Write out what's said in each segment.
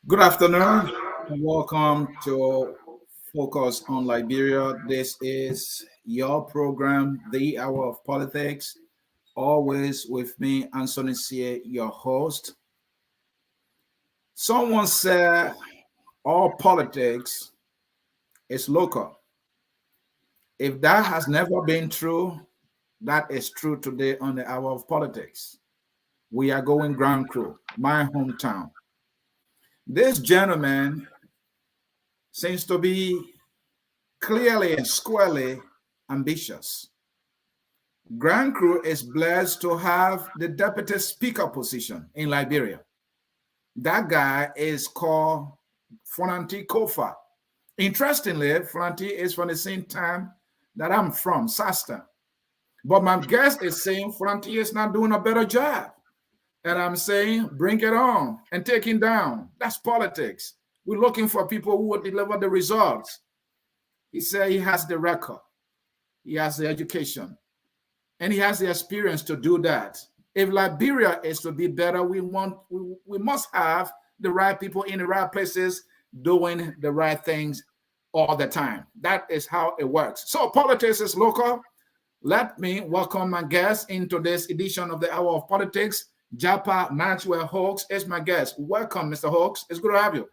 Good afternoon and welcome to Focus on Liberia. This is your program, The Hour of Politics. Always with me, Ansony Sieh, your host. Someone said all politics is local. If that has never been true, that is true today on the Hour of Politics. We are going Grand Kru, my hometown. This gentleman seems to be clearly and squarely ambitious. Grand Kru is blessed to have the deputy speaker position in Liberia. That guy is called Fonanti Kofa. Interestingly, Fonanti is from the same time that I'm from, Sasta. But my guest is saying Fonanti is not doing a better job. And I'm saying, bring it on and take him down. That's politics. We're looking for people who will deliver the results. He said he has the record, he has the education, and he has the experience to do that. If Liberia is to be better, we must have the right people in the right places doing the right things all the time. That is how it works. So politics is local. Let me welcome my guest into this edition of the Hour of Politics. Jappah-Maxwell Hawks is my guest. Welcome, Mr. Hawks. It's good to have you.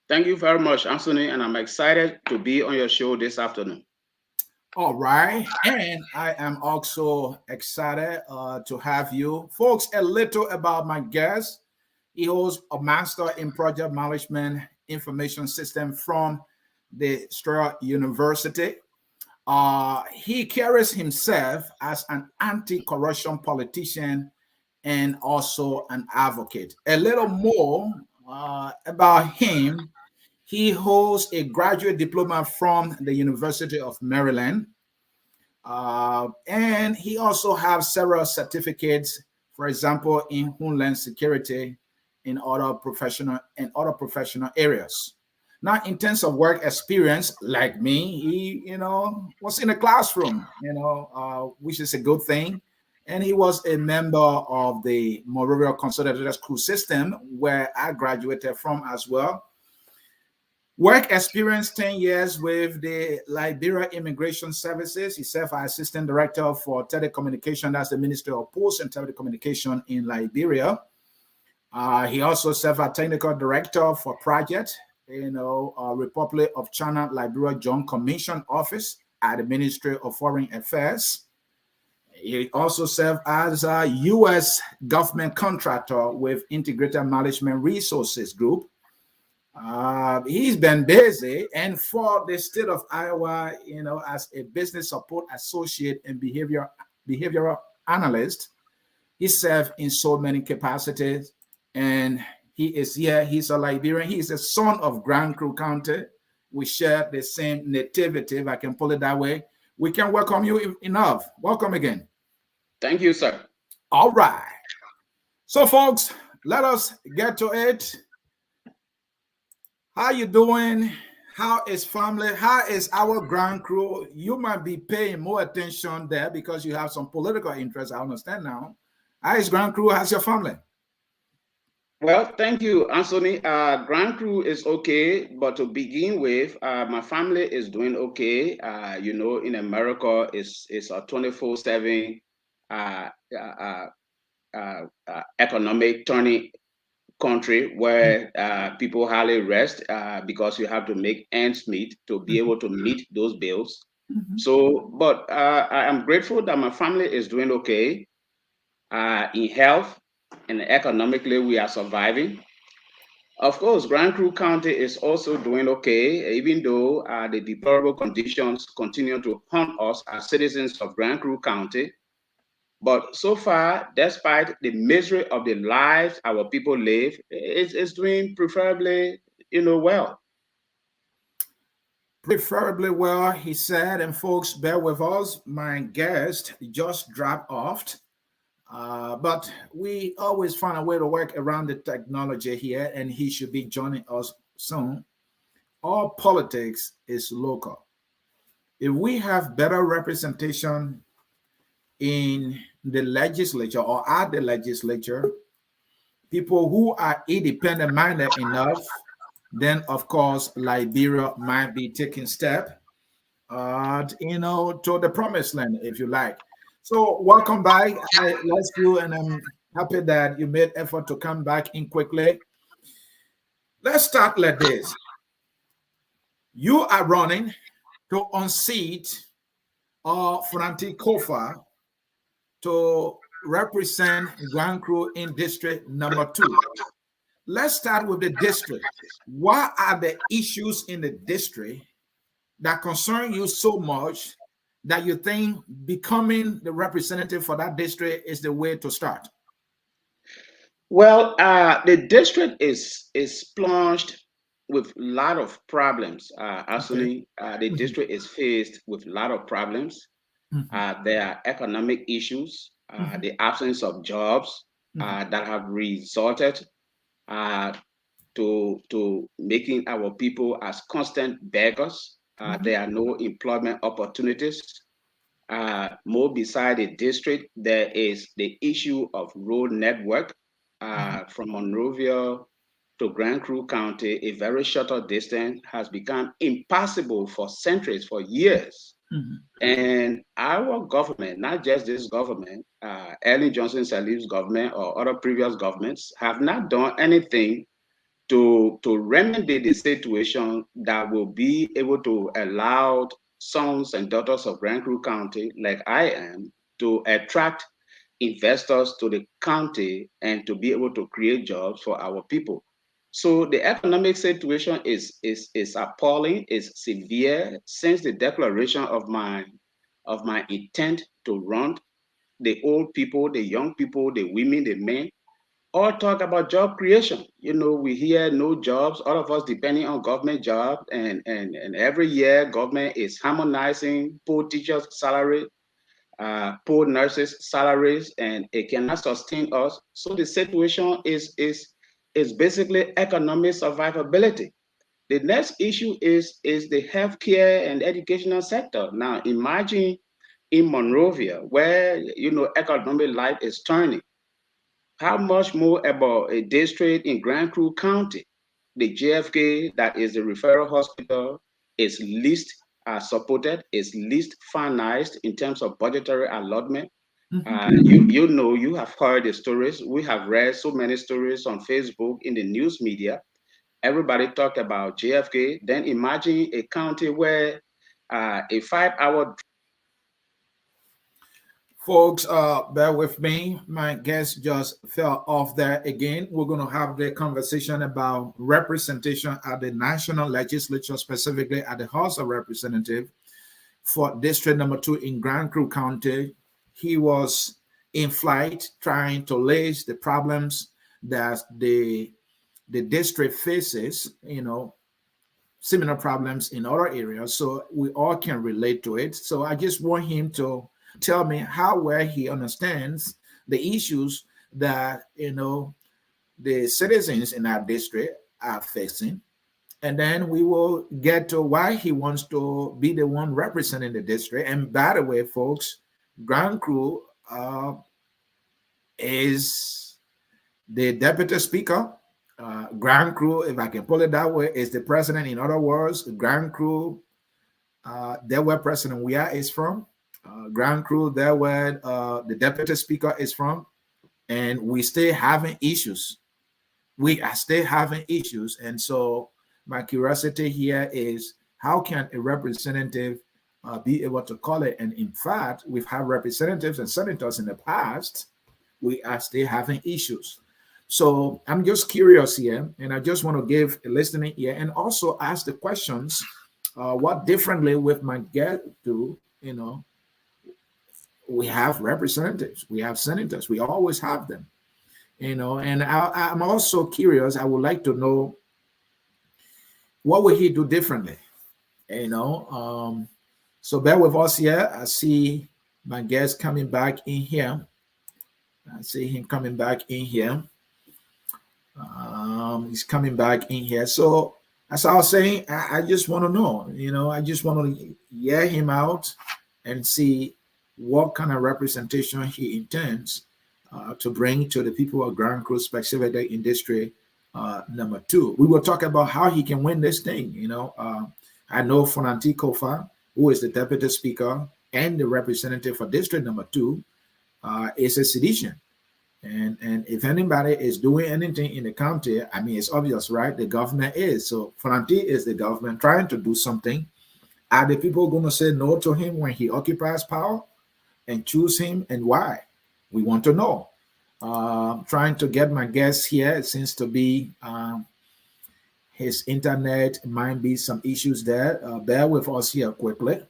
Thank you very much, Ansony, and I'm excited to be on your show this afternoon. All right. And I am also excited to have you. Folks, a little about my guest. He holds a master in project management information system from the Stroll University. He carries himself as an anti-corruption politician and also an advocate. A little more about him. He holds a graduate diploma from the University of Maryland. And he also has several certificates, for example, in Homeland Security in other professional areas. Now, in terms of work experience, like me, he, was in a classroom, which is a good thing. And he was a member of the Monrovia Consolidated School System, where I graduated from as well. Work experience 10 years with the Liberia Immigration Services. He served as Assistant Director for Telecommunication. That's the Ministry of Posts and Telecommunication in Liberia. He also served as Technical Director for Project, Republic of China Liberia Joint Commission Office at the Ministry of Foreign Affairs. He also served as a U.S. government contractor with Integrated Management Resources Group. He's been busy, and for the state of Iowa, as a business support associate and behavioral analyst, he served in so many capacities. And he is here. He's a Liberian. He's a son of Grand Kru County. We share the same nativity, if I can put it that way. We can welcome you enough. Welcome again. Thank you, sir. All right. So, folks, let us get to it. How you doing? How is family? How is our Grand Kru? You might be paying more attention there because you have some political interest. I understand now. How is Grand Kru? How's your family? Well, thank you, Ansony. Grand Kru is okay, but to begin with, my family is doing okay. In America, it's a 24/7 economic turning country where people hardly rest because you have to make ends meet to be able to meet those bills. So, but I am grateful that my family is doing okay in health and economically. We are surviving. Of course, Grand Kru County is also doing okay, even though the deplorable conditions continue to haunt us as citizens of Grand Kru County. But so far, despite the misery of the lives our people live, it's doing preferably, well. Preferably well, he said. And folks, bear with us. My guest just dropped off. But we always find a way to work around the technology here, and he should be joining us soon. All politics is local. If we have better representation in the legislature or at the legislature, people who are independent minded enough, then of course Liberia might be taking step, to the promised land, if you like. So welcome back. I lost you, and I'm happy that you made effort to come back in quickly. Let's start like this. You are running to unseat Franti Kofa to represent Grand Kru in district number 2. Let's start with the district. What are the issues in the district that concern you so much that you think becoming the representative for that district is the way to start? Well, the district is plunged with a lot of problems. Okay. Actually, the district is faced with a lot of problems. Mhm, There are economic issues, mhm, the absence of jobs mhm, that have resulted uh, to making our people as constant beggars. mhm, There are no employment opportunities. More beside the district, there is the issue of road network mhm, from Monrovia to Grand Kru County. A very shorter distance has become impossible for centuries, for years. mhm, And our government, not just this government, Ellen Johnson Sirleaf's government or other previous governments, have not done anything to remedy the situation that will be able to allow sons and daughters of Grand Kru County, like I am, to attract investors to the county and to be able to create jobs for our people. So the economic situation is appalling, is severe. Since the declaration of my intent to run, the old people, the young people, the women, the men, all talk about job creation. We hear no jobs, all of us depending on government jobs, and every year government is harmonizing poor teachers' salary, poor nurses' salaries, and it cannot sustain us. So the situation is basically economic survivability. The next issue is the healthcare and educational sector. Now imagine in Monrovia, where economic life is turning. How much more about a district in Grand Kru County? The JFK, that is the referral hospital, is least supported, is least financed in terms of budgetary allotment. mhm. You have heard the stories. We have read so many stories on Facebook, in the news media. Everybody talked about JFK. Then imagine a county where a 5-hour. Folks, bear with me. My guest just fell off there again. We're going to have the conversation about representation at the national legislature, specifically at the House of Representatives for District number 2 in Grand Kru County. He was in flight trying to list the problems that the district faces, similar problems in other areas, so we all can relate to it. So I just want him to tell me how well he understands the issues that the citizens in our district are facing, and then we will get to why he wants to be the one representing the district. And by the way, folks, Grand Kru is the deputy speaker. Grand Kru, if I can put it that way, is the president. In other words, Grand Kru, there where President Weah is from. Grand Kru, there where the deputy speaker is from. And we still having issues. We are still having issues. And so my curiosity here is, how can a representative be able to call it? And in fact, we've had representatives and senators in the past. We are still having issues. So I'm just curious here, and I just want to give a listening ear and also ask the questions. What differently with my guest do? We have representatives, we have senators, we always have them. And I'm also curious. I would like to know, what would he do differently? So bear with us here. I see my guest coming back in here. I see him coming back in here. He's coming back in here. So as I was saying, I just want to know, I just want to hear him out and see what kind of representation he intends to bring to the people of Grand Kru, specifically in District number 2. We will talk about how he can win this thing. I know Fonanti Kofa, who is the Deputy Speaker and the representative for District number 2, is a sedition. And if anybody is doing anything in the county, I mean, it's obvious, right? The government is. So Fonanti is the government trying to do something. Are the people going to say no to him when he occupies power and choose him, and why? We want to know. Trying to get my guest here. It seems to be his internet, might be some issues there. Bear with us here quickly.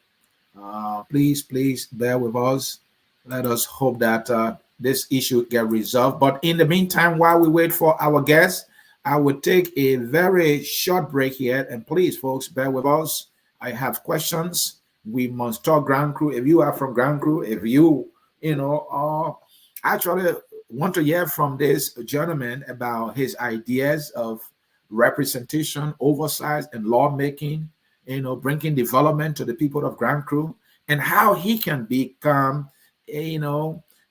Please bear with us. Let us hope that this issue get resolved. But in the meantime, while we wait for our guest, I will take a very short break here. And please, folks, bear with us. I have questions. We must talk Grand Kru. If you are from Grand Kru, if you actually want to hear from this gentleman about his ideas of representation, oversight, and lawmaking, bringing development to the people of Grand Kru, and how he can become,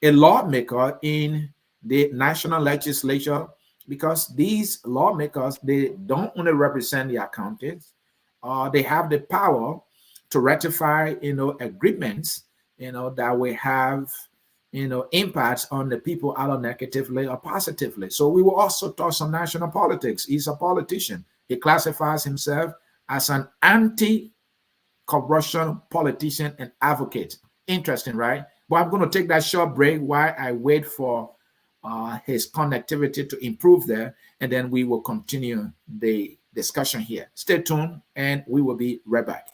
a lawmaker in the national legislature, because these lawmakers, they don't only represent the accountants, they have the power to ratify, agreements, that will have, impacts on the people either negatively or positively. So we will also talk some national politics. He's a politician. He classifies himself as an anti-corruption politician and advocate. Interesting, right? But I'm going to take that short break while I wait for his connectivity to improve there, and then we will continue the discussion here. Stay tuned, and we will be right back.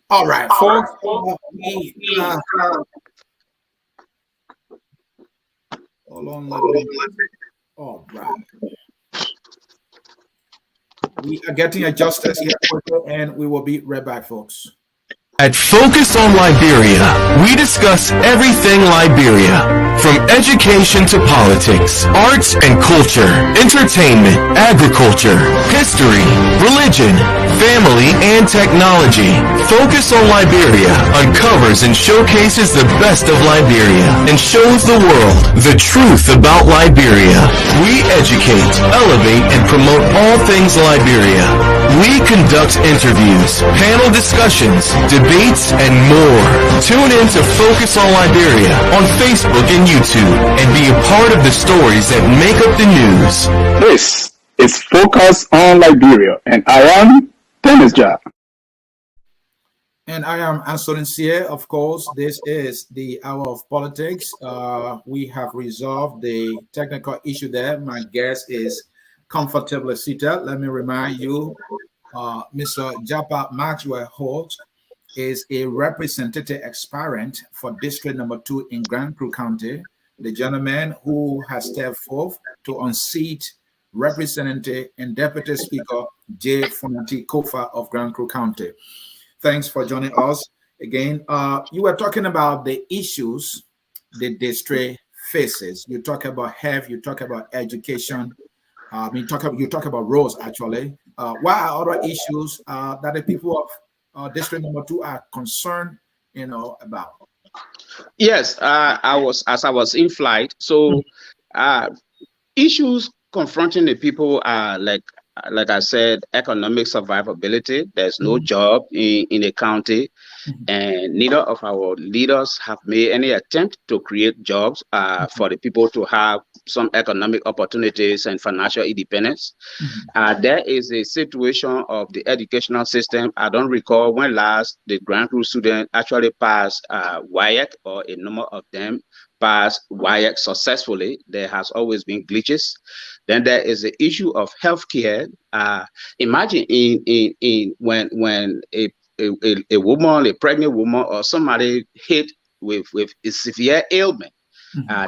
All right, folks. Hold on. All right. We are getting adjusted here, and we will be right back, folks. At Focus on Liberia, we discuss everything Liberia, from education to politics, arts and culture, entertainment, agriculture, history, religion, family, and technology. Focus on Liberia uncovers and showcases the best of Liberia and shows the world the truth about Liberia. We educate, elevate, and promote all things Liberia. We conduct interviews, panel discussions, debates, and more. Tune in to Focus on Liberia on Facebook and YouTube and be a part of the stories that make up the news. This is Focus on Liberia, and I am Dennis Jappah. And I am Ansony Sieh. Of course, this is the Hour of Politics. We have resolved the technical issue there. My guest is comfortably seated. Let me remind you, Mr. Jappah-Maxwell Holt is a representative aspirant for District Number 2 in Grand Kru County, the gentleman who has stepped forth to unseat Representative and Deputy Speaker J. Fonati Kofa of Grand Kru County. Thanks for joining us again. You were talking about the issues the district faces. You talk about health, you talk about education, you talk about roads actually. What are other issues that the people of District Number 2 are concerned, about? Yes, I was in flight. So issues confronting the people are like I said, economic survivability. There's no job in the county, and neither of our leaders have made any attempt to create jobs for the people to have some economic opportunities and financial independence. There is a situation of the educational system. I don't recall when last the Grand Kru student actually passed WIAC, or a number of them passed WIAC successfully. There has always been glitches. Then there is the issue of healthcare. Imagine when a woman, a pregnant woman, or somebody hit with a severe ailment,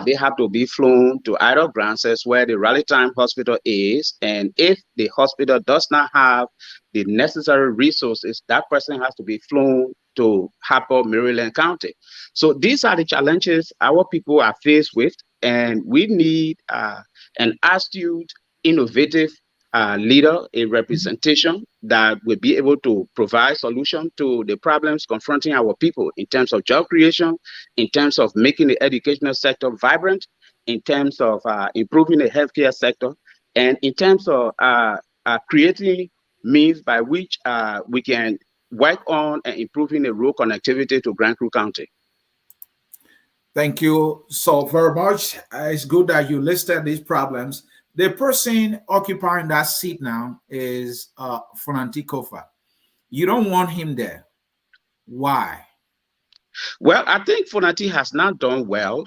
they have to be flown to either Grances, where the Rally Time Hospital is, and if the hospital does not have the necessary resources, that person has to be flown to Harper, Maryland County. So these are the challenges our people are faced with, and we need an astute, innovative leader, a representation that will be able to provide solution to the problems confronting our people in terms of job creation, in terms of making the educational sector vibrant, in terms of improving the healthcare sector, and in terms of creating means by which we can work on and improving the road connectivity to Grand Kru County. Thank you so very much. It's good that you listed these problems. The person occupying that seat now is Fonati Kofa. You don't want him there. Why? Well, I think Fonati has not done well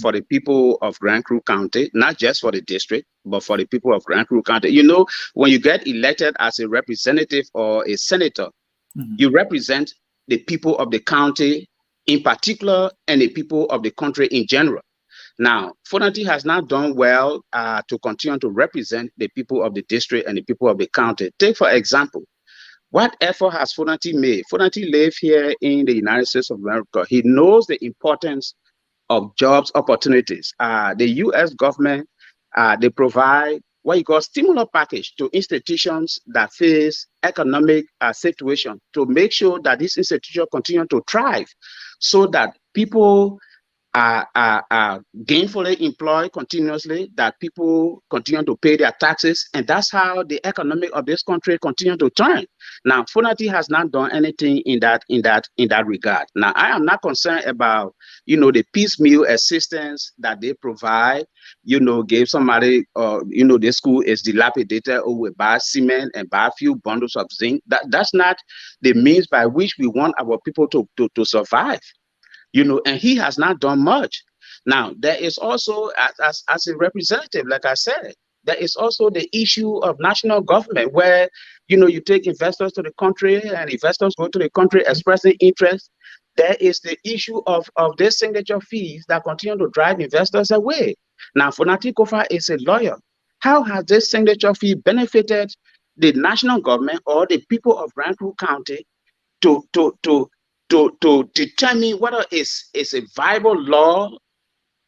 for the people of Grand Kru County, not just for the district, but for the people of Grand Kru County. You know, when you get elected as a representative or a senator, you represent the people of the county in particular and the people of the country in general. Now, Fonati has not done well to continue to represent the people of the district and the people of the county. Take, for example, what effort has Fonati made? Fonati lives here in the United States of America. He knows the importance of jobs opportunities. The U.S. government, they provide what you call stimulus package to institutions that face economic situation to make sure that these institutions continue to thrive so that people are gainfully employed continuously, that people continue to pay their taxes, and that's how the economy of this country continue to turn. Now, Fonati has not done anything in that regard. Now, I am not concerned about the piecemeal assistance that they provide. Give somebody, the school is dilapidated, or we buy cement and buy a few bundles of zinc. That's not the means by which we want our people to survive. And he has not done much. Now, there is also, as a representative, like I said, there is also the issue of national government where, you take investors to the country and investors go to the country expressing interest. There is the issue of their signature fees that continue to drive investors away. Now, Fonati Kofa is a lawyer. How has this signature fee benefited the national government or the people of Grand Kru County to determine whether it's a viable law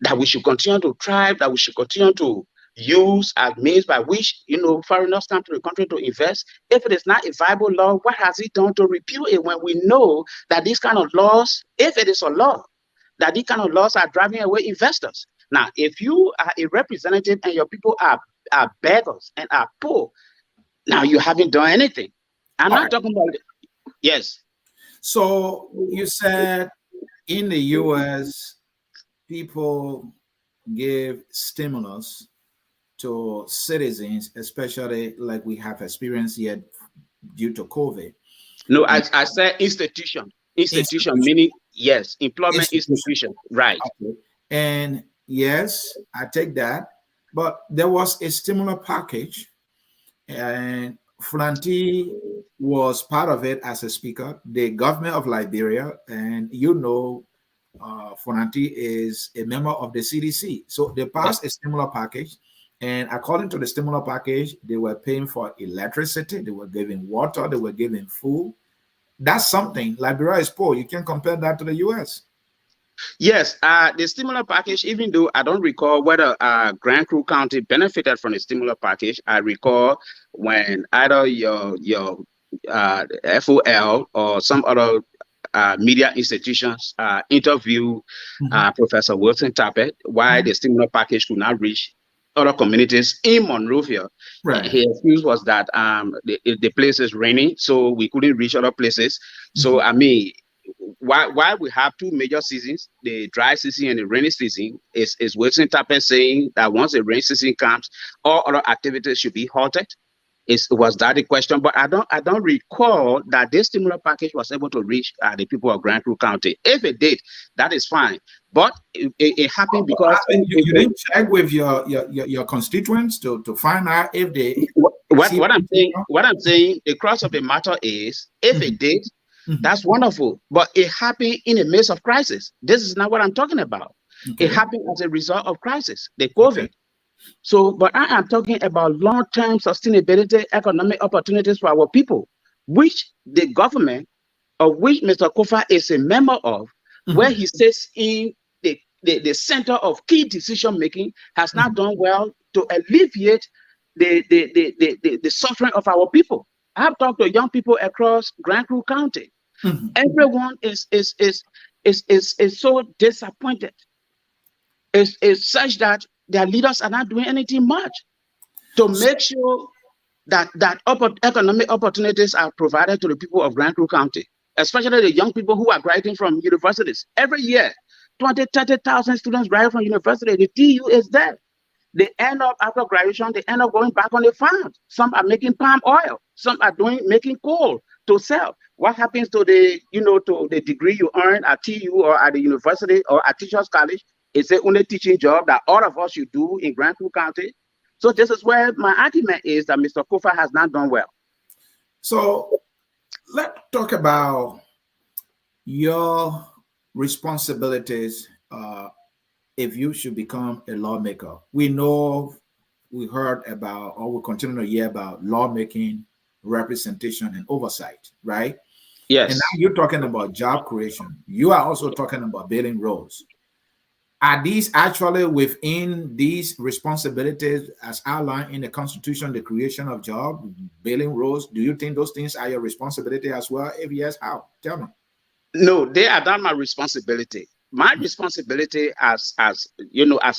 that we should continue to thrive, that we should continue to use as means by which foreigners come to the country to invest? If it is not a viable law, what has it done to repeal it when we know that these kind of laws, if it is a law, that these kind of laws are driving away investors? Now, if you are a representative and your people are beggars and are poor, now you haven't done anything. I'm not talking about it. Yes. So you said in the U.S., people give stimulus to citizens, especially like we have experienced yet due to COVID. No, I said institution. Institution, meaning, yes, employment institution, right. Okay. And yes, I take that. But there was a stimulus package, and Flanty was part of it as a speaker, the government of Liberia. And Flanty is a member of the CDC. So they passed a stimulus package. And according to the stimulus package, they were paying for electricity, they were giving water, they were giving food. That's something. Liberia is poor. You can't compare that to the US. Yes, the stimulus package, even though I don't recall whether Grand Kru County benefited from the stimulus package, I recall when either your FOL or some other media institutions interview Professor Wilson Tappet why the stimulus package could not reach other communities in Monrovia. Right. His excuse was that the place is raining, so we couldn't reach other places. So I mean, why we have two major seasons, the dry season and the rainy season, is Wilson Tappet saying that once the rainy season comes, all other activities should be halted? Was that the question? But I don't recall that this stimulus package was able to reach the people of Grand Kru County. If it did, that is fine. But it happened because you didn't check with your constituents to find out if they. What I'm saying, the crux of the matter is, if it did, that's wonderful. But it happened in the midst of crisis. This is not what I'm talking about. It happened as a result of crisis, the COVID. So, but I am talking about long-term sustainability, economic opportunities for our people, which the government, of which Mr. Kofa is a member of, where he sits in the center of key decision-making, has not done well to alleviate the suffering of our people. I have talked to young people across Grand Kru County. Everyone is so disappointed. It's such that their leaders are not doing anything much to make sure that economic opportunities are provided to the people of Grand Kru County, especially the young people who are graduating from universities. Every year, 20,000, 30,000 students graduate from university. The TU is there. They end up, after graduation, they end up going back on the farms. Some are making palm oil. Some are making coal to sell. What happens to the degree you earn at TU or at the university or at Teachers College? It's the only teaching job that all of us should do in Grand Kru County. So this is where my argument is that Mr. Kofa has not done well. So let's talk about your responsibilities if you should become a lawmaker. We heard about, or we continue to hear about lawmaking, representation, and oversight, right? Yes. And now you're talking about job creation. You are also talking about building roads. Are these actually within these responsibilities as outlined in the Constitution, the creation of jobs, building roads? Do you think those things are your responsibility as well? If yes, how? Tell me. No, they are not my responsibility. My responsibility as a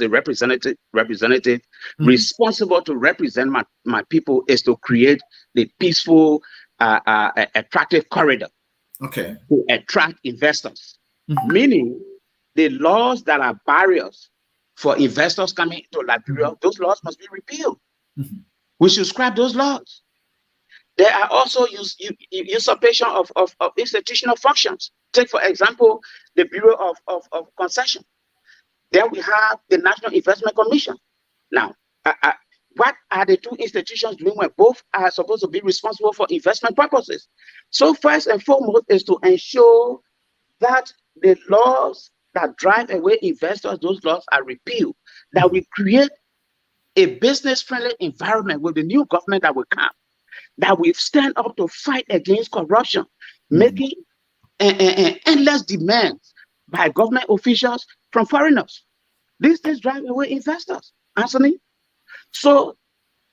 representative responsible to represent my people is to create the peaceful, attractive corridor. Okay. To attract investors. Meaning, the laws that are barriers for investors coming to Liberia, those laws must be repealed. We should scrap those laws. There are also usurpation of institutional functions. Take, for example, the Bureau of Concession. Then we have the National Investment Commission. Now, what are the two institutions doing when both are supposed to be responsible for investment purposes? So first and foremost is to ensure that the laws that drive away investors, those laws are repealed, that we create a business-friendly environment with the new government that will come, that we stand up to fight against corruption, making endless demands by government officials from foreigners. These things drive away investors, Ansony. So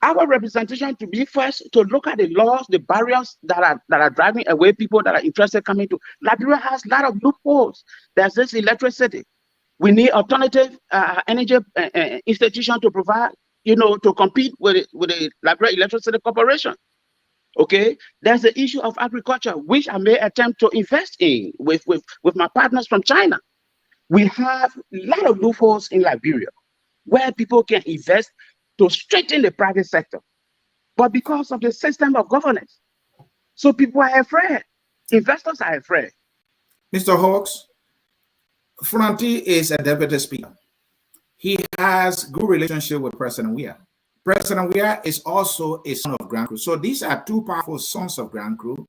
our representation to be first to look at the laws, the barriers that are driving away people that are interested coming to. Liberia has a lot of loopholes. There's this electricity. We need alternative energy institution to provide, to compete with the Liberia Electricity Corporation. Okay, there's the issue of agriculture, which I may attempt to invest in with my partners from China. We have a lot of loopholes in Liberia where people can invest to strengthen the private sector, but because of the system of governance, so people are afraid. Investors are afraid. Mr. Hawks, Franti is a deputy speaker. He has good relationship with President Weah. President Weah is also a son of Grand Kru. So these are two powerful sons of Grand Kru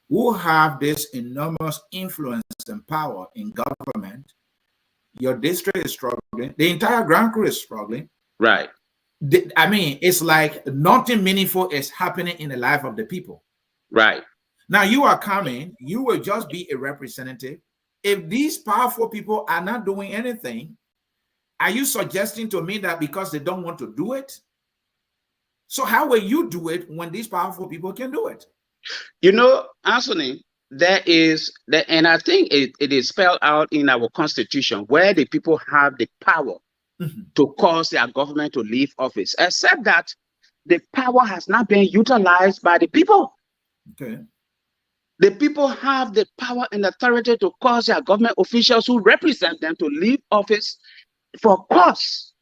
who have this enormous influence and power in government. Your district is struggling. The entire Grand Kru is struggling. Right. I mean, it's like nothing meaningful is happening in the life of the people. Right. Now you are coming, you will just be a representative. If these powerful people are not doing anything, are you suggesting to me that because they don't want to do it? So how will you do it when these powerful people can do it? You know, Ansony, there is, and I think it is spelled out in our constitution, where the people have the power to cause their government to leave office, except that the power has not been utilized by the people. Okay. The people have the power and authority to cause their government officials who represent them to leave office for cause.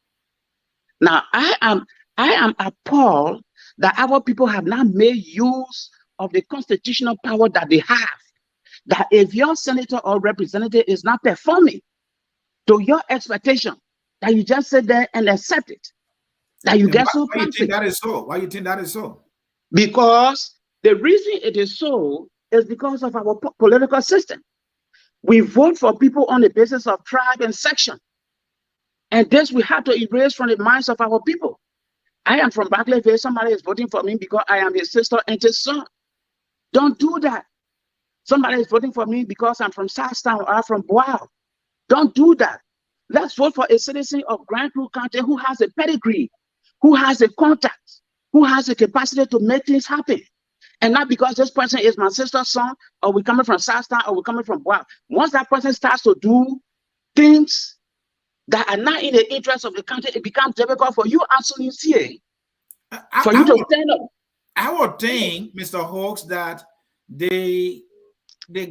Now, I am appalled that our people have not made use of the constitutional power that they have. That if your senator or representative is not performing to your expectation, that you just sit there and accept it. That you get so why you think that is so? Why you think that is so? Because the reason it is so is because of our political system. We vote for people on the basis of tribe and section. And this we have to erase from the minds of our people. I am from Barclayville. Somebody is voting for me because I am his sister and his son. Don't do that. Somebody is voting for me because I'm from Southtown or I'm from Boao. Don't do that. Let's vote for a citizen of Grand Kru County who has a pedigree, who has a contact, who has the capacity to make things happen. And not because this person is my sister's son, or we're coming from Southtown, or we're coming from Boao. Once that person starts to do things that are not in the interest of the country, it becomes difficult for you, Ansony, Sieh, for you to stand up. I would think, Mr. Hawks, that the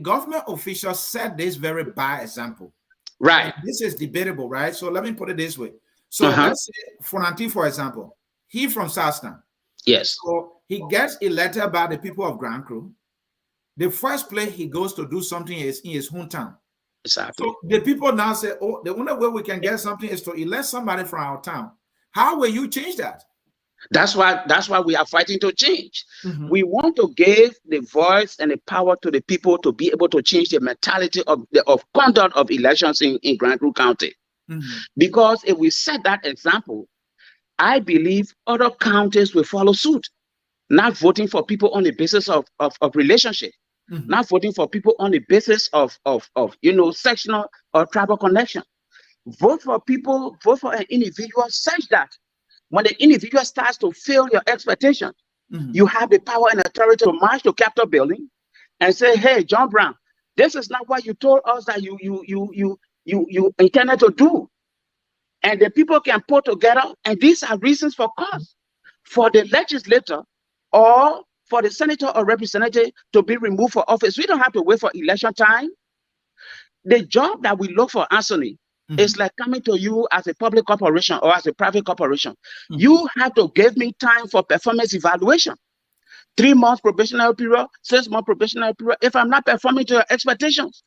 government officials set this very bad example. Right. This is debatable, right? So let me put it this way. So let's say Franti, for example, he from Southtown. Yes. So he gets elected by the people of Grand Kru. The first place he goes to do something is in his hometown. Exactly. So the people now say, oh, the only way we can get something is to elect somebody from our town. How will you change that? That's why we are fighting to change. We want to give the voice and the power to the people to be able to change the mentality of conduct of elections in Grand Kru County. Because if we set that example, I believe other counties will follow suit. Not voting for people on the basis of relationship, not voting for people on the basis of sectional or tribal connection. Vote for people, vote for an individual such that when the individual starts to fail your expectations, you have the power and authority to march to Capitol building and say, hey, John Brown, this is not what you told us that you intended to do. And the people can put together, and these are reasons for cause for the legislator or for the senator or representative to be removed from office. We don't have to wait for election time. The job that we look for, Ansony, is like coming to you as a public corporation or as a private corporation. You have to give me time for performance evaluation. 3 months probationary period, 6 months probationary period. If I'm not performing to your expectations,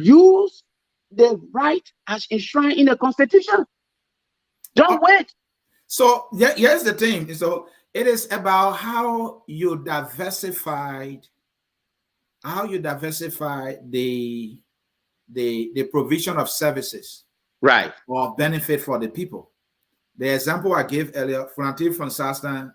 use the right as enshrined in the Constitution. Don't wait. So here's the thing. So it is about how you diversify the provision of services, right, or benefit for the people. The example I gave earlier, Franti from Southtown,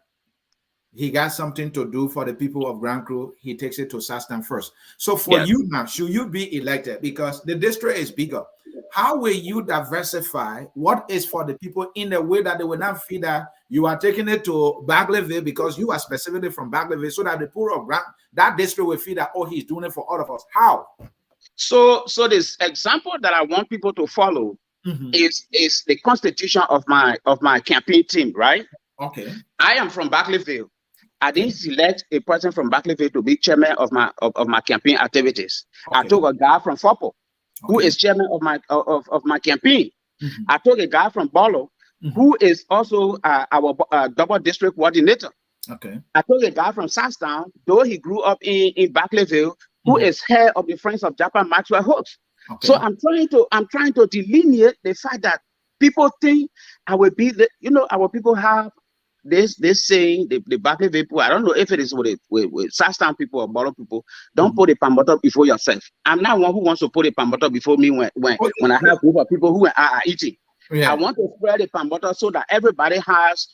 he got something to do for the people of Grand Kru, he takes it to Southtown first. So for you now, should you be elected, because the district is bigger, how will you diversify what is for the people in a way that they will not feel that you are taking it to Barclayville because you are specifically from Barclayville, so that the poor of that district will feel that, oh, he's doing it for all of us? How? So this example that I want people to follow is the constitution of my campaign team, right? Okay. I am from Barclayville. I didn't select a person from Barclayville to be chairman of my campaign activities. Okay. I took a guy from Fopo, who is chairman of my campaign. I took a guy from Bolo, who is also our double district coordinator. Okay. I took a guy from Southtown, though he grew up in Barclayville, who is head of the Friends of Jappah-Maxwell hoax. Okay. So I'm trying to delineate the fact that people think I will be the, our people have this saying, the Barclay people, I don't know if it is with Sastown people or Borough people, don't put a pan butter before yourself. I'm not one who wants to put a pan butter before me when I have a group of people who are eating. Yeah. I want to spread the pan butter so that everybody has,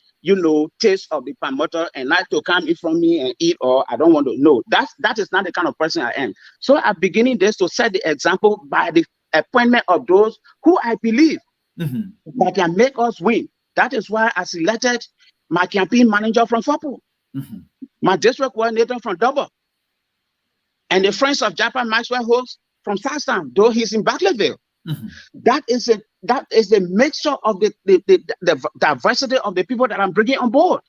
taste of the pan butter and not to come in from me and eat, or I don't want to know. That is not the kind of person I am. So I'm beginning this to set the example by the appointment of those who I believe that can make us win. That is why I selected my campaign manager from Fopu, my district coordinator from Double, and the Friends of Jappah-Maxwell host from Sastown, though he's in Barclayville. That is a mixture of the diversity of the people that I'm bringing on board.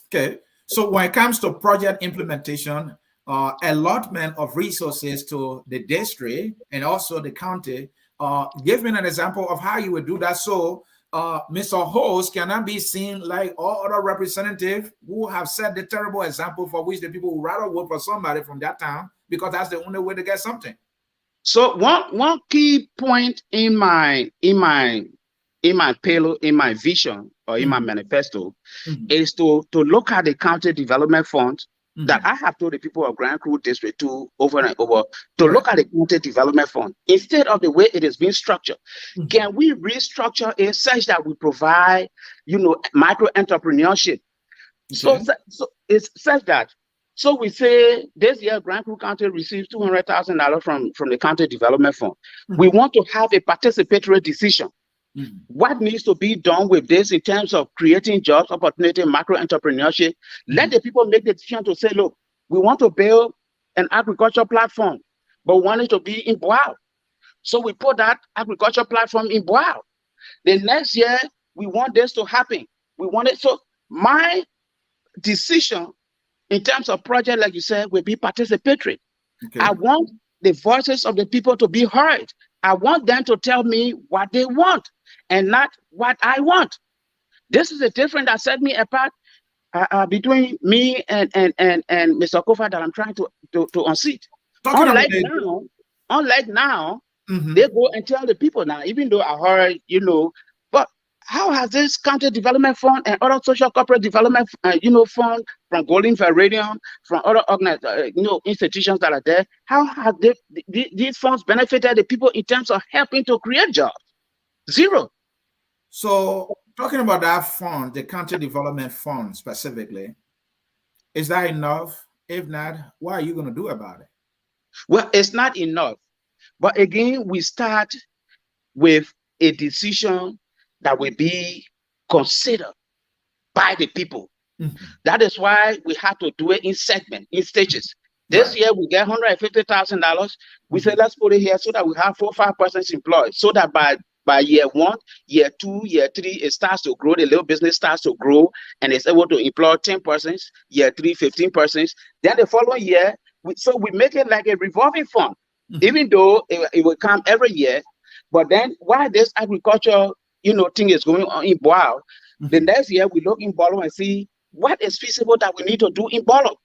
Okay, so when it comes to project implementation, allotment of resources to the district and also the county, give me an example of how you would do that. So Mr. Host cannot be seen like all other representatives who have set the terrible example for which the people would rather vote for somebody from that town because that's the only way to get something. So one key point in my payload, in my vision, or in my manifesto, is to look at the county development fund that I have told the people of Grand Kru district to over and over to look at the county development fund instead of the way it is being structured. Can we restructure it such that we provide, micro entrepreneurship? So it's such that. So we say this year Grand Kru County received $200,000 from the county development fund. We want to have a participatory decision. What needs to be done with this in terms of creating jobs, opportunity, macro entrepreneurship? Let the people make the decision to say, look, we want to build an agriculture platform, but we want it to be in Boao. So we put that agriculture platform in Boao. The next year, we want this to happen. We want it. So my decision in terms of project, like you said, will be participatory. Okay. I want the voices of the people to be heard. I want them to tell me what they want and not what I want. This is the difference that set me apart between me and Mr. Kofa that I'm trying to unseat. Unlike now, they go and tell the people now, even though I heard, but how has this county development fund and other social corporate development, fund from Golden Veradium, from other institutions that are there, how have these funds benefited the people in terms of helping to create jobs? Zero. So talking about that fund, the county development fund specifically, is that enough? If not, what are you going to do about it? Well, it's not enough. But again, we start with a decision that will be considered by the people. That is why we have to do it in segments, in stages. This year we get $150,000. We say let's put it here so that we have 4 or 5 persons employed, so that by year 1, year 2, year 3, it starts to grow. The little business starts to grow and it's able to employ 10 persons. Year 3, 15 persons. Then the following year, we make it like a revolving fund, even though it will come every year. But then while this agriculture thing is going on in Boao, the next year we look in Bolo and see what is feasible that we need to do in Bolo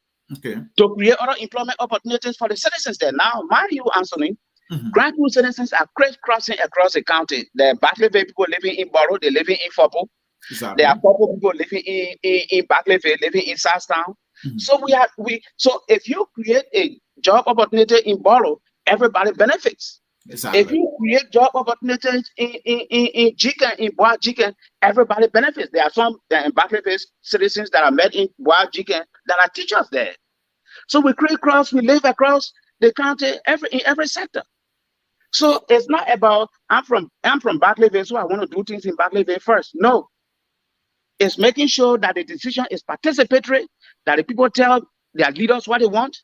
to create other employment opportunities for the citizens there. Now, mind you, Ansony, Grand Kru citizens are crisscrossing across the county. There are Barclayville people living in Bolo, they're living in Fopo. There are Fopo people living in Barclayville, living in Sastown. So so if you create a job opportunity in Bolo, everybody benefits. Exactly. If you create job opportunities in Jiken, in Boao Jiken, everybody benefits. There are some Barclayville citizens that are met in Boao Jiken that are teachers there. So we live across the county in every sector. So it's not about I'm from Barclayville, so I want to do things in Barclayville first. No. It's making sure that the decision is participatory, that the people tell their leaders what they want,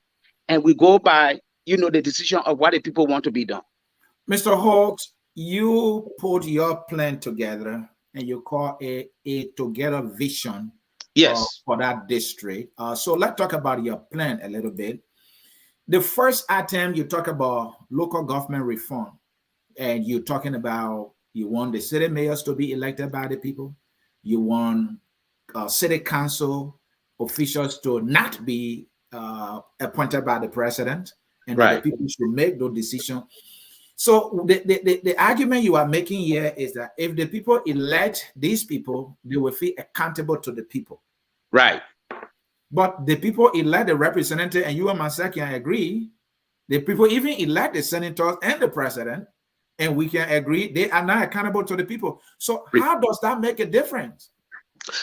and we go by the decision of what the people want to be done. Mr. Hawks, you put your plan together and you call a together vision for that district. So let's talk about your plan a little bit. The first item, you talk about local government reform, and you're talking about you want the city mayors to be elected by the people. You want city council officials to not be appointed by the president. and that the people should make those decisions. So the argument you are making here is that if the people elect these people, they will feel accountable to the people. Right. But the people elect the representative, and you and myself can agree, the people even elect the senators and the president, and we can agree they are not accountable to the people. So how does that make a difference?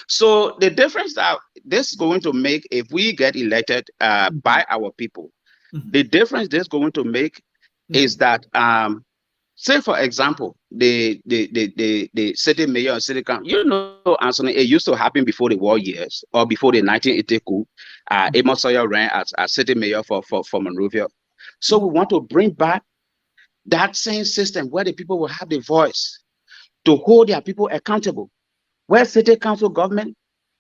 So the difference that this is going to make, if we get elected by our people, the difference this is going to make is that, say for example, the city mayor and city council, you know, Ansony, it used to happen before the war years or before the 1980 coup. Amos Sawyer ran as city mayor for Monrovia. So we want to bring back that same system where the people will have the voice to hold their people accountable, where city council government,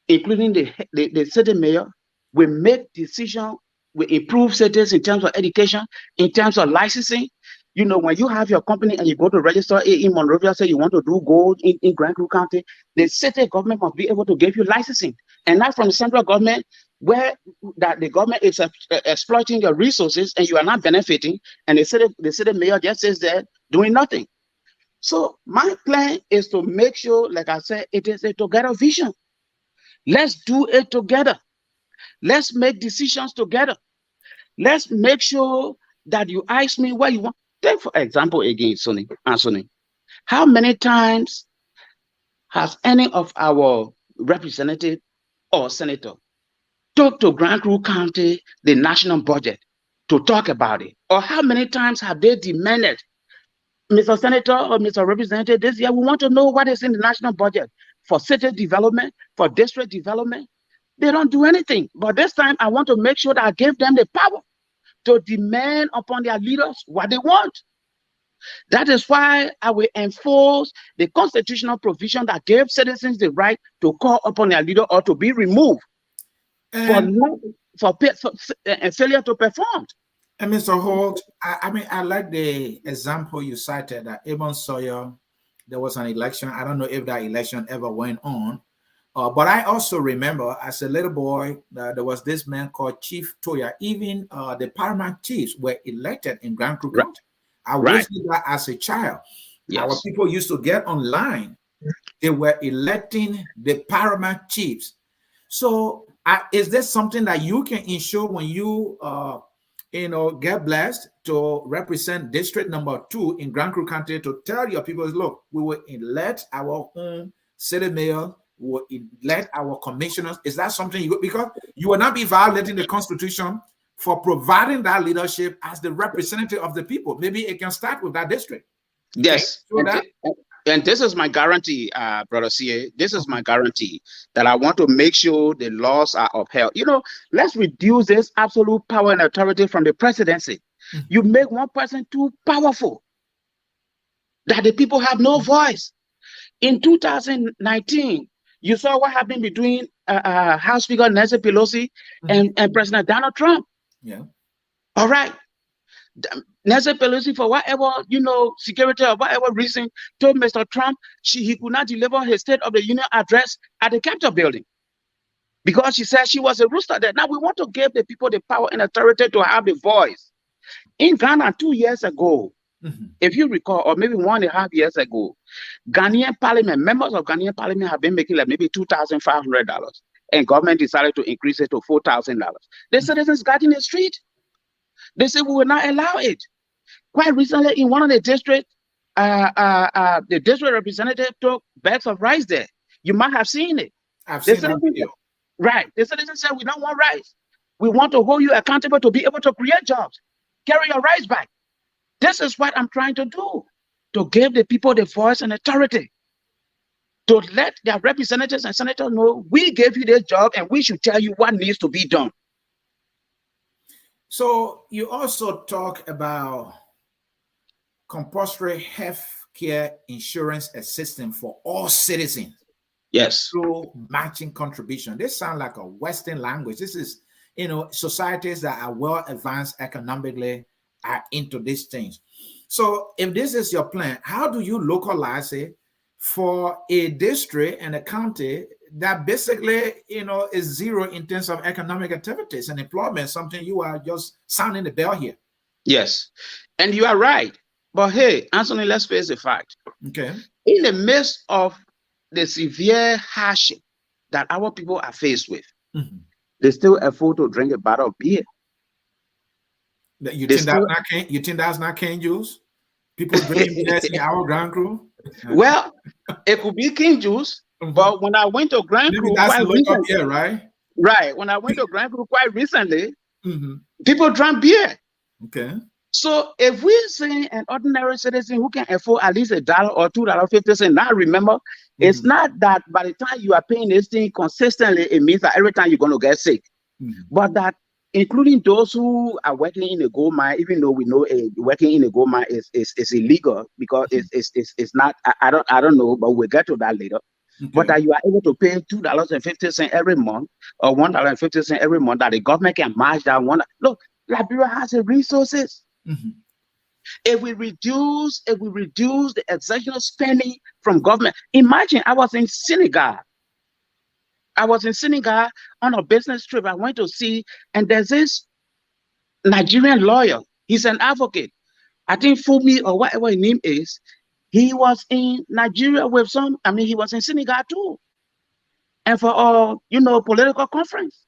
including the city mayor, will make decisions, will improve cities in terms of education, in terms of licensing. You know, when you have your company and you go to register in Monrovia, say you want to do gold in Grand Kru County, the city government must be able to give you licensing, and not from the central government, where that the government is exploiting your resources and you are not benefiting, and the city mayor just sits there doing nothing. So my plan is to make sure, like I said, it is a together vision. Let's do it together. Let's make decisions together. Let's make sure that you ask me what you want. Take for example again, Ansony, how many times has any of our representative or senator talked to Grand Kru County, the national budget, to talk about it? Or how many times have they demanded, Mr. Senator or Mr. Representative, this year we want to know what is in the national budget for city development, for district development? They don't do anything. But this time I want to make sure that I give them the power to demand upon their leaders what they want. That is why I will enforce the constitutional provision that gives citizens the right to call upon their leader or to be removed for failure to perform. And Mr. Holt, I mean, I like the example you cited that Amos Sawyer, there was an election. I don't know if that election ever went on. But I also remember as a little boy, there was this man called Chief Toya. Even the paramount chiefs were elected in Grand Kru County. I witnessed that as a child. Yes. Our people used to get online. They were electing the paramount chiefs. So is this something that you can ensure when you, get blessed to represent district number 2 in Grand Kru County, to tell your people, look, we will elect our own city mayor, will elect our commissioners? Is that something because you will not be violating the Constitution for providing that leadership as the representative of the people? Maybe it can start with that district. Yes. And this is my guarantee, Brother Sieh. This is my guarantee that I want to make sure the laws are upheld. You know, let's reduce this absolute power and authority from the presidency. You make one person too powerful that the people have no voice. In 2019, you saw what happened between House Speaker Nancy Pelosi and President Donald Trump. Yeah. All right. Nancy Pelosi, for whatever, security or whatever reason, told Mr. Trump he could not deliver his State of the Union address at the Capitol building because she said she was a rooster there. Now we want to give the people the power and authority to have the voice. In Ghana 2 years ago, if you recall, or maybe 1.5 years ago, Ghanaian parliament, members of Ghanaian parliament have been making like maybe $2,500, and government decided to increase it to $4,000. The citizens got in the street. They said we will not allow it. Quite recently, in one of the districts, the district representative took bags of rice there. You might have seen it. I've seen that video. Right. The citizens said, we don't want rice. We want to hold you accountable to be able to create jobs. Carry your rice back. This is what I'm trying to do, to give the people the voice and authority, to let their representatives and senators know we gave you this job and we should tell you what needs to be done. So you also talk about compulsory health care insurance assistance for all citizens. Yes. Through matching contribution. This sounds like a Western language. This is, societies that are well advanced economically are into these things. So if this is your plan, how do you localize it for a district and a county that basically, is zero in terms of economic activities and employment, something you are just sounding the bell here? Yes. And you are right. But hey, Ansony, let's face the fact. Okay. In the midst of the severe hardship that our people are faced with, they still afford to drink a bottle of beer. You think that's not cane juice? People drinking beers in our Grand Kru? Well, it could be cane juice, but when I went to Grand Kru that's quite recently, beer, right? Right. When I went to Grand Kru quite recently, people drank beer. Okay. So if we're saying an ordinary citizen who can afford at least $1 or $2.50, now remember, it's not that by the time you are paying this thing consistently, it means that every time you're going to get sick. But that including those who are working in a gold mine, even though we know working in a gold mine is illegal because it's not, I don't know, but we'll get to that later. Okay. But that you are able to pay $2.50 every month or $1.50 every month, that the government can match that one. Look, Liberia has the resources. If we reduce the exceptional spending from government, imagine I was in Senegal on a business trip. I went to see, and there's this Nigerian lawyer. He's an advocate. I think Fumi or whatever his name is. He was in Nigeria with he was in Senegal too. And for political conference.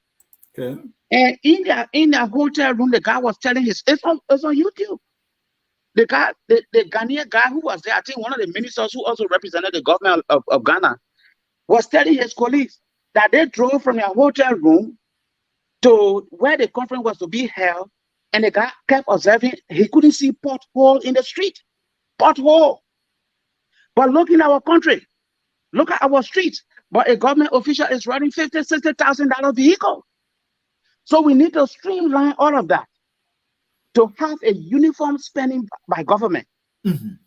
Okay. And in their hotel room, the guy was telling it's on YouTube. The Ghanaian guy who was there, I think one of the ministers who also represented the government of Ghana, was telling his colleagues that they drove from their hotel room to where the conference was to be held, and the guy kept observing. He couldn't see pothole in the street. Pothole. But look in our country. Look at our streets. But a government official is running $50,000, $60,000 vehicle. So we need to streamline all of that to have a uniform spending by government.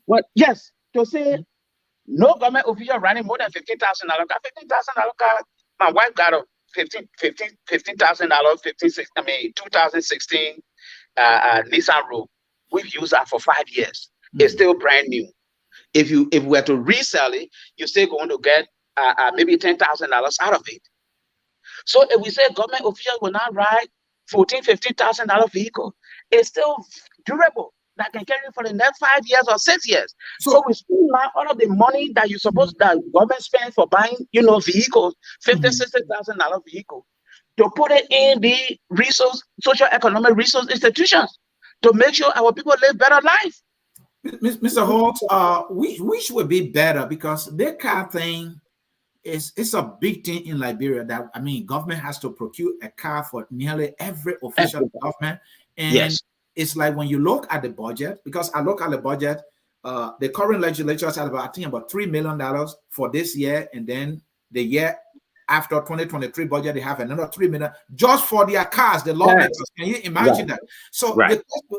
But yes, to say no government official running more than $15,000. $15,000. My wife got a $15,000, 2016 Nissan Rogue. We've used that for 5 years. It's still brand new. If we were to resell it, you're still going to get maybe $10,000 out of it. So if we say government officials will not ride $14,000, $15,000 vehicle, it's still durable that can carry for the next 5 years or 6 years. So we streamline all of the money that you're supposed that government spends for buying, vehicles, $50,000, $60,000 vehicle, to put it in the social economic resource institutions to make sure our people live better lives. Mr. Holt, which would be better, because that kind of thing it's a big thing in Liberia that government has to procure a car for nearly every official government. And it's like when you look at the budget, because I look at the budget, the current legislature has about $3 million for this year, and then the year after 2023 budget, they have another $3 million just for their cars, the lawmakers. Can you imagine that? So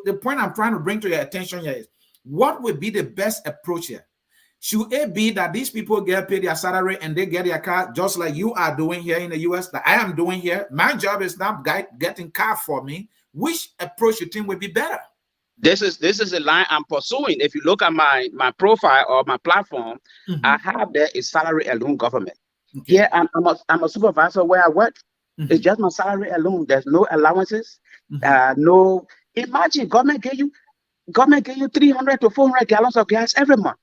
the point I'm trying to bring to your attention here is, what would be the best approach here? Should it be that these people get paid their salary and they get their car just like you are doing here in the US, that I am doing here? My job is not getting car for me. Which approach you think would be better? This is a line I'm pursuing. If you look at my profile or my platform, I have there a salary alone government. Okay. Yeah, I'm a supervisor where I work. It's just my salary alone. There's no allowances. No. Imagine government gave you 300 to 400 gallons of gas every month.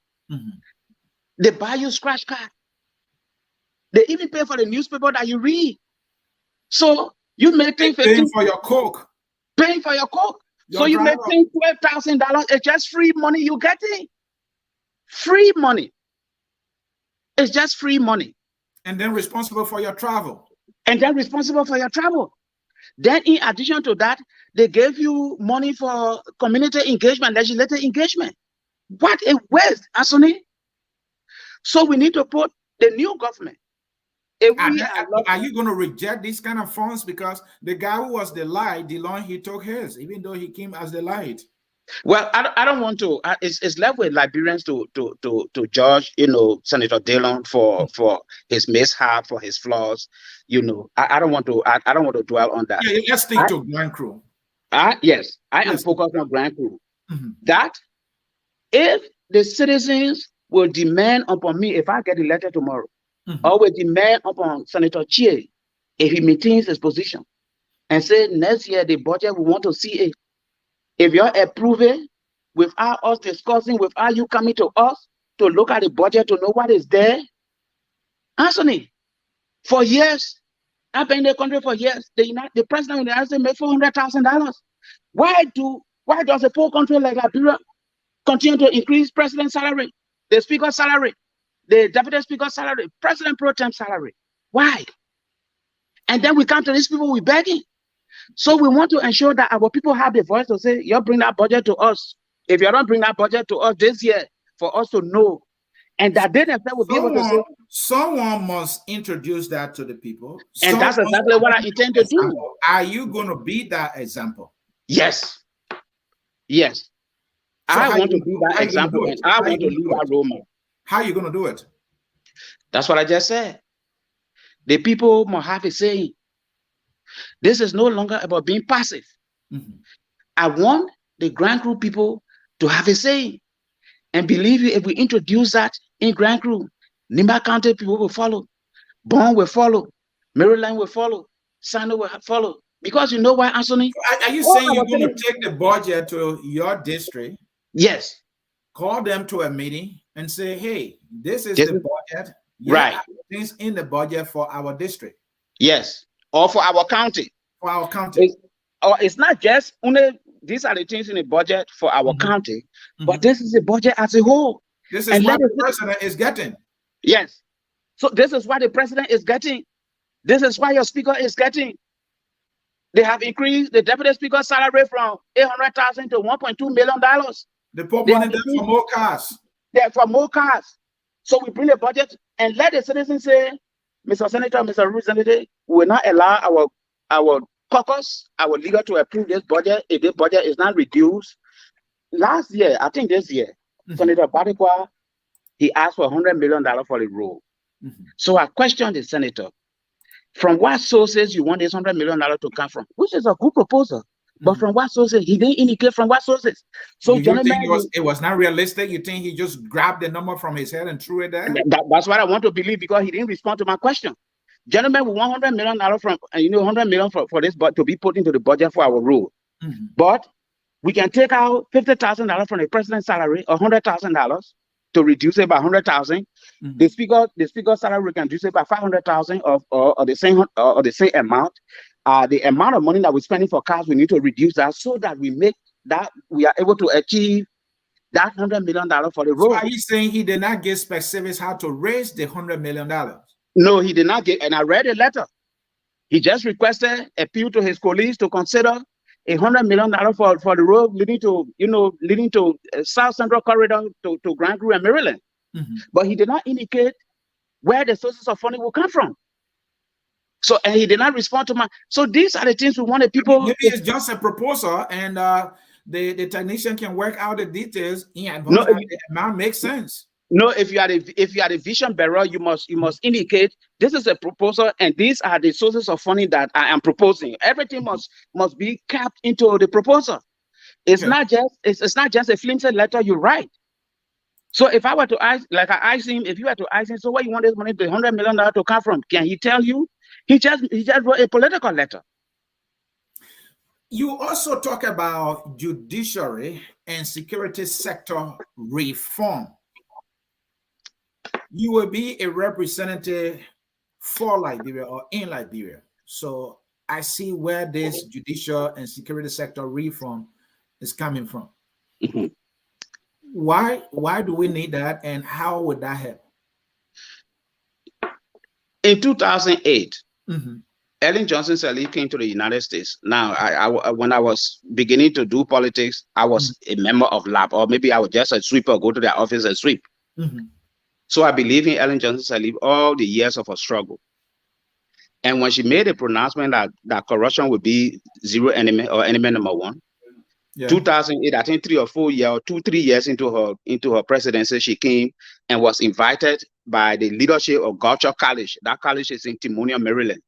They buy you scratch card. They even pay for the newspaper that you read. So you make paying for your coke. Paying for your coke. So you make $12,000. It's just free money you getting. Free money. It's just free money. And then responsible for your travel. Then in addition to that, they gave you money for community engagement, legislative engagement. What a waste, Ansony. So we need to put the new government. Are you going to reject these kind of funds? Because the guy who was the light, DeLong, he took his, even though he came as the light. Well, I don't want to. It's left with Liberians to judge, Senator DeLong for his mishap, for his flaws. I don't want to dwell on that. Yeah, let's stick to Grand Kru. Yes, I am focused on Grand Kru. That if the citizens will demand upon me, if I get elected tomorrow, or will demand upon Senator Sieh, if he maintains his position, and say next year the budget we want to see it, If you're approving without us discussing, without you coming to us to look at the budget to know what is there, Ansony, for years, I've been in the country for years. The president of the United States made $400,000. Why does a poor country like Liberia continue to increase president's salary, the speaker's salary, the deputy speaker's salary, president pro tem salary? Why? And then we come to these people, we're begging. So we want to ensure that our people have the voice to say, you bring that budget to us. If you don't bring that budget to us this year, for us to know, and that they themselves will be able to say, someone must introduce that to the people. And that's exactly what I intend to do. Are you going to be that example? Yes. Yes. So I want to be that example, and I want to lead that role model. How are you going to do it? That's what I just said. The people must have a saying. This is no longer about being passive. I want the Grand Kru people to have a saying. And believe you, if we introduce that in Grand Kru, Nimba County people will follow. Bond will follow. Maryland will follow. Sano will follow. Because you know why, Ansony? Are you saying you're going to take the budget to your district? Yes. Call them to a meeting and say, hey, this is the budget. Right. Things in the budget for our district. Yes. Or for our county. For our county. It's not just only these are the things in the budget for our county, but this is the budget as a whole. This is what the president is getting. Yes. So this is what the president is getting. This is what your speaker is getting. They have increased the deputy speaker's salary from $800,000 to $1.2 million. They put money there for more cars. Yeah, for more cars. So we bring the budget and let the citizens say, Mr. Senator, Mr. Representative, we will not allow our caucus, our leader to approve this budget if this budget is not reduced. Last year, I think this year, Senator Badekwa, he asked for $100 million for the road. So I questioned the senator, from what sources you want this $100 million to come from, which is a good proposal. But from what sources? He didn't indicate from what sources. So you think it was not realistic? You think he just grabbed the number from his head and threw it there? That's what I want to believe, because he didn't respond to my question. Gentlemen, we want $100 million from, $100 million for this, but to be put into the budget for our road. But we can take out $50,000 from the president's salary, $100,000 to reduce it by $100,000. The speaker's salary, we can reduce it by $500,000 or the same amount. The amount of money that we're spending for cars, we need to reduce that so that we are able to achieve that $100 million for the road. So are you saying he did not give specifics how to raise the $100 million? No, he did not give, and I read a letter. He just requested appeal to his colleagues to consider $100 million for the road leading to South Central Corridor to Grand Kru and Maryland. But he did not indicate where the sources of funding will come from. So, and he did not respond to my. So these are the things we want the people. Maybe it's just a proposal, and the technician can work out the details in advance. The amount makes sense. No, if you are the vision bearer, you must indicate this is a proposal, and these are the sources of funding that I am proposing. Everything must be capped into the proposal. It's not just a flimsy letter you write. So if I were to ask, like I asked him, if you were to ask him, so where you want this money, the $100 million to come from? Can he tell you? He just wrote a political letter. You also talk about judiciary and security sector reform. You will be a representative for Liberia or in Liberia. So I see where this judicial and security sector reform is coming from. Why do we need that, and how would that help? In 2008, Ellen Johnson Sirleaf came to the United States. Now, when I was beginning to do politics, I was a member of LAB, or maybe I was just a sweeper, go to their office and sweep. So I believe in Ellen Johnson Sirleaf all the years of her struggle. And when she made a pronouncement that corruption would be zero enemy or enemy number one, 2008, I think 3 or 4 years, 2-3 years into her presidency, she came and was invited by the leadership of Gulcher College. That college is in Timonium, Maryland.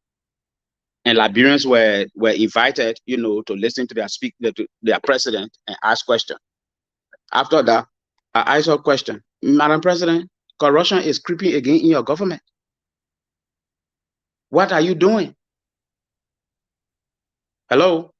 And Liberians were invited, to listen to their president and ask questions. After that, I asked her a question. Madam President, corruption is creeping again in your government. What are you doing? Hello?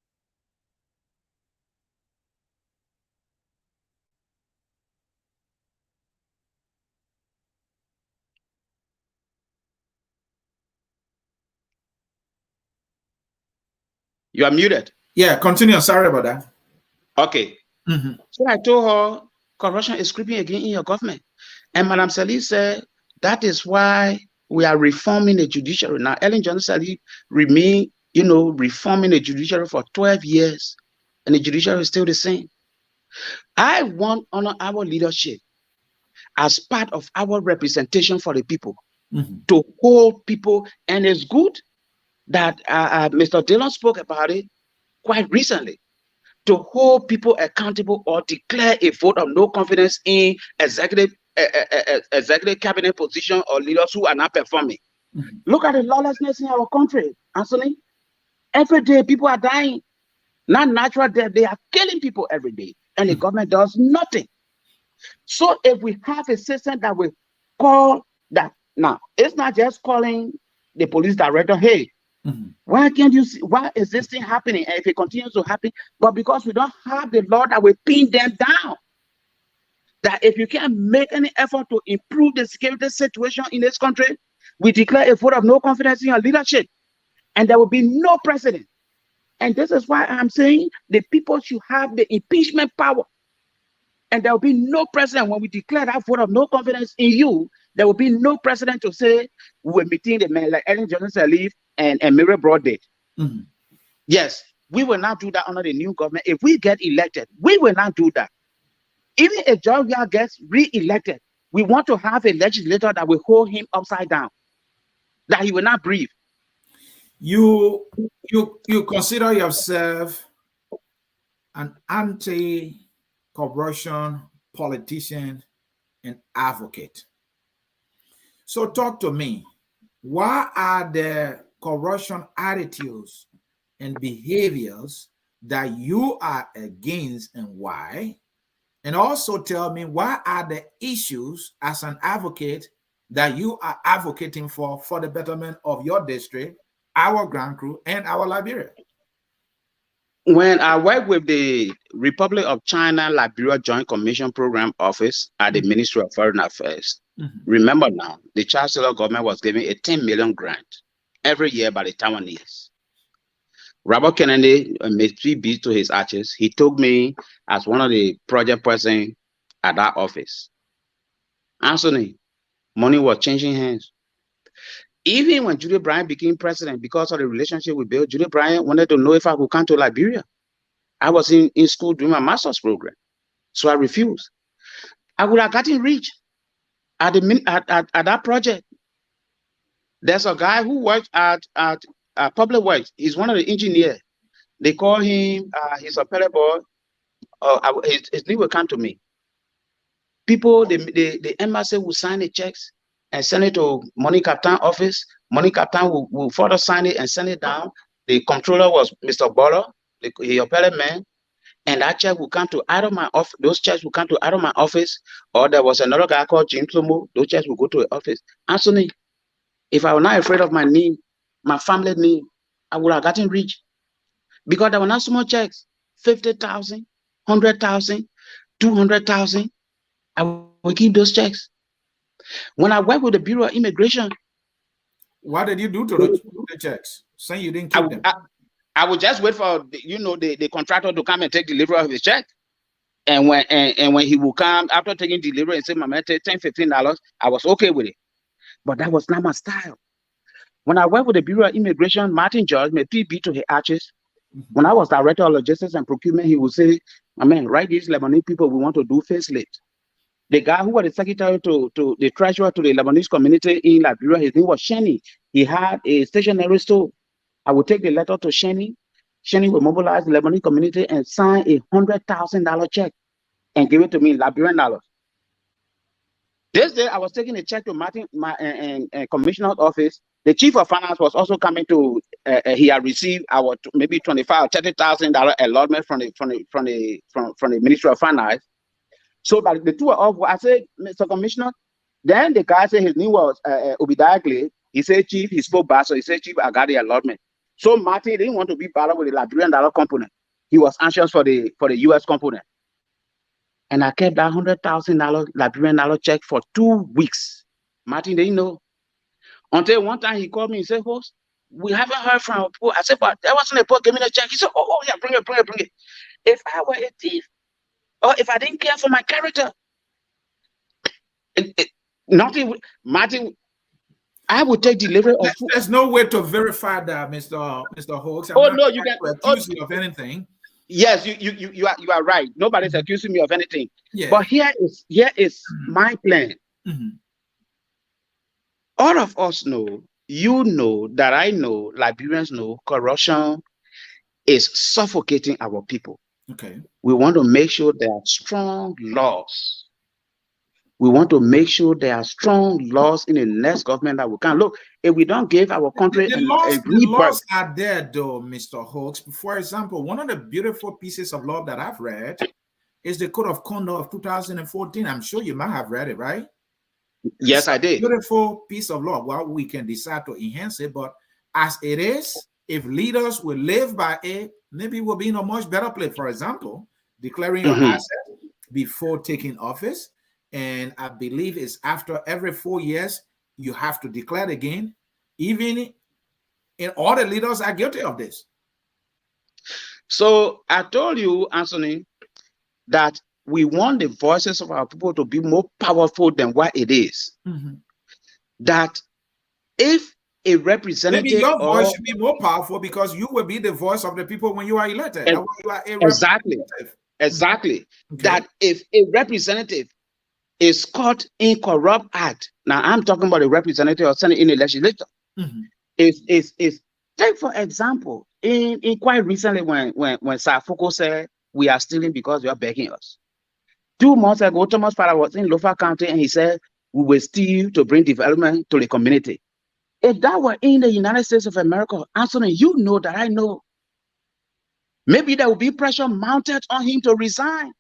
You are muted. Yeah, continue. Sorry about that. Okay. So I told her, corruption is creeping again in your government. And Madam Sieh said, that is why we are reforming the judiciary. Now, Ellen Johnson Sieh remain, reforming the judiciary for 12 years, and the judiciary is still the same. I want to honor our leadership as part of our representation for the people, to hold people. And it's good that Mr. Dillon spoke about it quite recently, to hold people accountable or declare a vote of no confidence in executive cabinet position or leaders who are not performing. Look at the lawlessness in our country, Ansony. Every day people are dying. Not natural death, they are killing people every day, and the government does nothing. So if we have a system that will call that, now it's not just calling the police director, hey, why can't you see, why is this thing happening? And if it continues to happen, but because we don't have the law that will pin them down, that if you can't make any effort to improve the security situation in this country, we declare a vote of no confidence in your leadership, and there will be no precedent. And this is why I'm saying the people should have the impeachment power, and there will be no precedent when we declare that vote of no confidence in you. There will be no precedent to say we're meeting the men like Ellen Johnson Sieh and Mary Broad did. Yes, we will not do that under the new government. If we get elected, we will not do that. Even if Georgia gets re-elected, we want to have a legislator that will hold him upside down, that he will not breathe. You consider yourself an anti-corruption politician and advocate. So talk to me. Why are there corruption attitudes and behaviors that you are against, and why? And also tell me, why are the issues as an advocate that you are advocating for the betterment of your district, our Grand Kru, and our Liberia? When I work with the Republic of China Liberia Joint Commission Program Office at the Ministry of Foreign Affairs, remember now, the Chancellor government was giving a 10 million grant every year by the Taiwanese. Robert Kennedy, may be to his ashes, he took me as one of the project person at that office. Ansony, money was changing hands. Even when Judy Bryant became president, because of the relationship with Bill, Judy Bryant wanted to know if I could come to Liberia. I was in school doing my master's program, so I refused. I would have gotten rich at that project. There's a guy who works at Public Works. He's one of the engineers. They call him, he's a pellet boy. His name will come to me. People, the embassy will sign the checks and send it to Money Captain office. Money Captain will further sign it and send it down. The controller was Mr. Boller, the appellate man, and that check will come to either my office. Those checks will come to either my office, or there was another guy called Jim Plomo. Those checks will go to the office. Ansony, if I were not afraid of my name, my family name, I would have gotten rich, because there were not small checks. 50,000, 100,000, 200,000. I will keep those checks. When I worked with the Bureau of Immigration, what did you do to the checks? Saying you didn't keep them. I would just wait for the contractor to come and take delivery of his check. And when he will come after taking delivery and say, my man, take $10, $15, I was okay with it. But that was not my style. When I worked with the Bureau of Immigration, Martin George, may be to his arches. When I was director of logistics and procurement, he would say, my man, right, these Lebanese people, we want to do facelift. The guy who was the secretary to the treasurer to the Lebanese community in Liberia, his name was Shenny. He had a stationery store. I would take the letter to Shenny. Shenny would mobilize the Lebanese community and sign a $100,000 check and give it to me in Liberian dollars. This day, I was taking a check to Martin, commissioner's office. The chief of finance was also coming to. He had received our maybe $25,000 or $30,000 allotment from the Ministry of Finance. So, but the two of us, I said, Mr. Commissioner. Then the guy said his name was Obadiah Glade. He said, Chief, he spoke back, so he said, Chief, I got the allotment. So Martin didn't want to be bothered with the Liberian dollar component. He was anxious for the US component. And I kept that $100,000 Liberian dollar check for 2 weeks. Martin didn't know. Until one time he called me and said, Host, we haven't heard from our people. I said, but there wasn't a poor, give me the check. He said, oh yeah, bring it. If I were a thief, or if I didn't care for my character, nothing, Martin, I would take delivery of food. There's no way to verify that, Mr. Hawks. Oh no, you can accuse you of anything. Yes, you are right. Nobody's accusing me of anything. Yeah. But here is my plan. All of us know, you know, that I know, Liberians know, corruption is suffocating our people. Okay. We want to make sure there are strong laws. We want to make sure there are strong laws in the next government that we can. Look, if we don't give our country the laws are there though, Mr. Hawks. For example, one of the beautiful pieces of law that I've read is the Code of Conduct of 2014. I'm sure you might have read it, right? Yes, I did. Beautiful piece of law. Well, we can decide to enhance it, but as it is, if leaders will live by it, maybe we'll be in a much better place. For example, declaring your asset before taking office. And I believe it's after every 4 years, you have to declare it again. Even in all the leaders are guilty of this. So I told you, Ansony, that we want the voices of our people to be more powerful than what it is. That if a representative, maybe your voice should be more powerful because you will be the voice of the people when you are elected. Exactly. Okay. That if a representative is caught in corrupt act, now I'm talking about a representative or Senate in the legislature. Is take for example, in quite recently when Sieh said we are stealing because you are begging us. 2 months ago, Thomas Father was in Lofa County and he said we will steal to bring development to the community. If that were in the United States of America, Ansony, you know that I know, maybe there will be pressure mounted on him to resign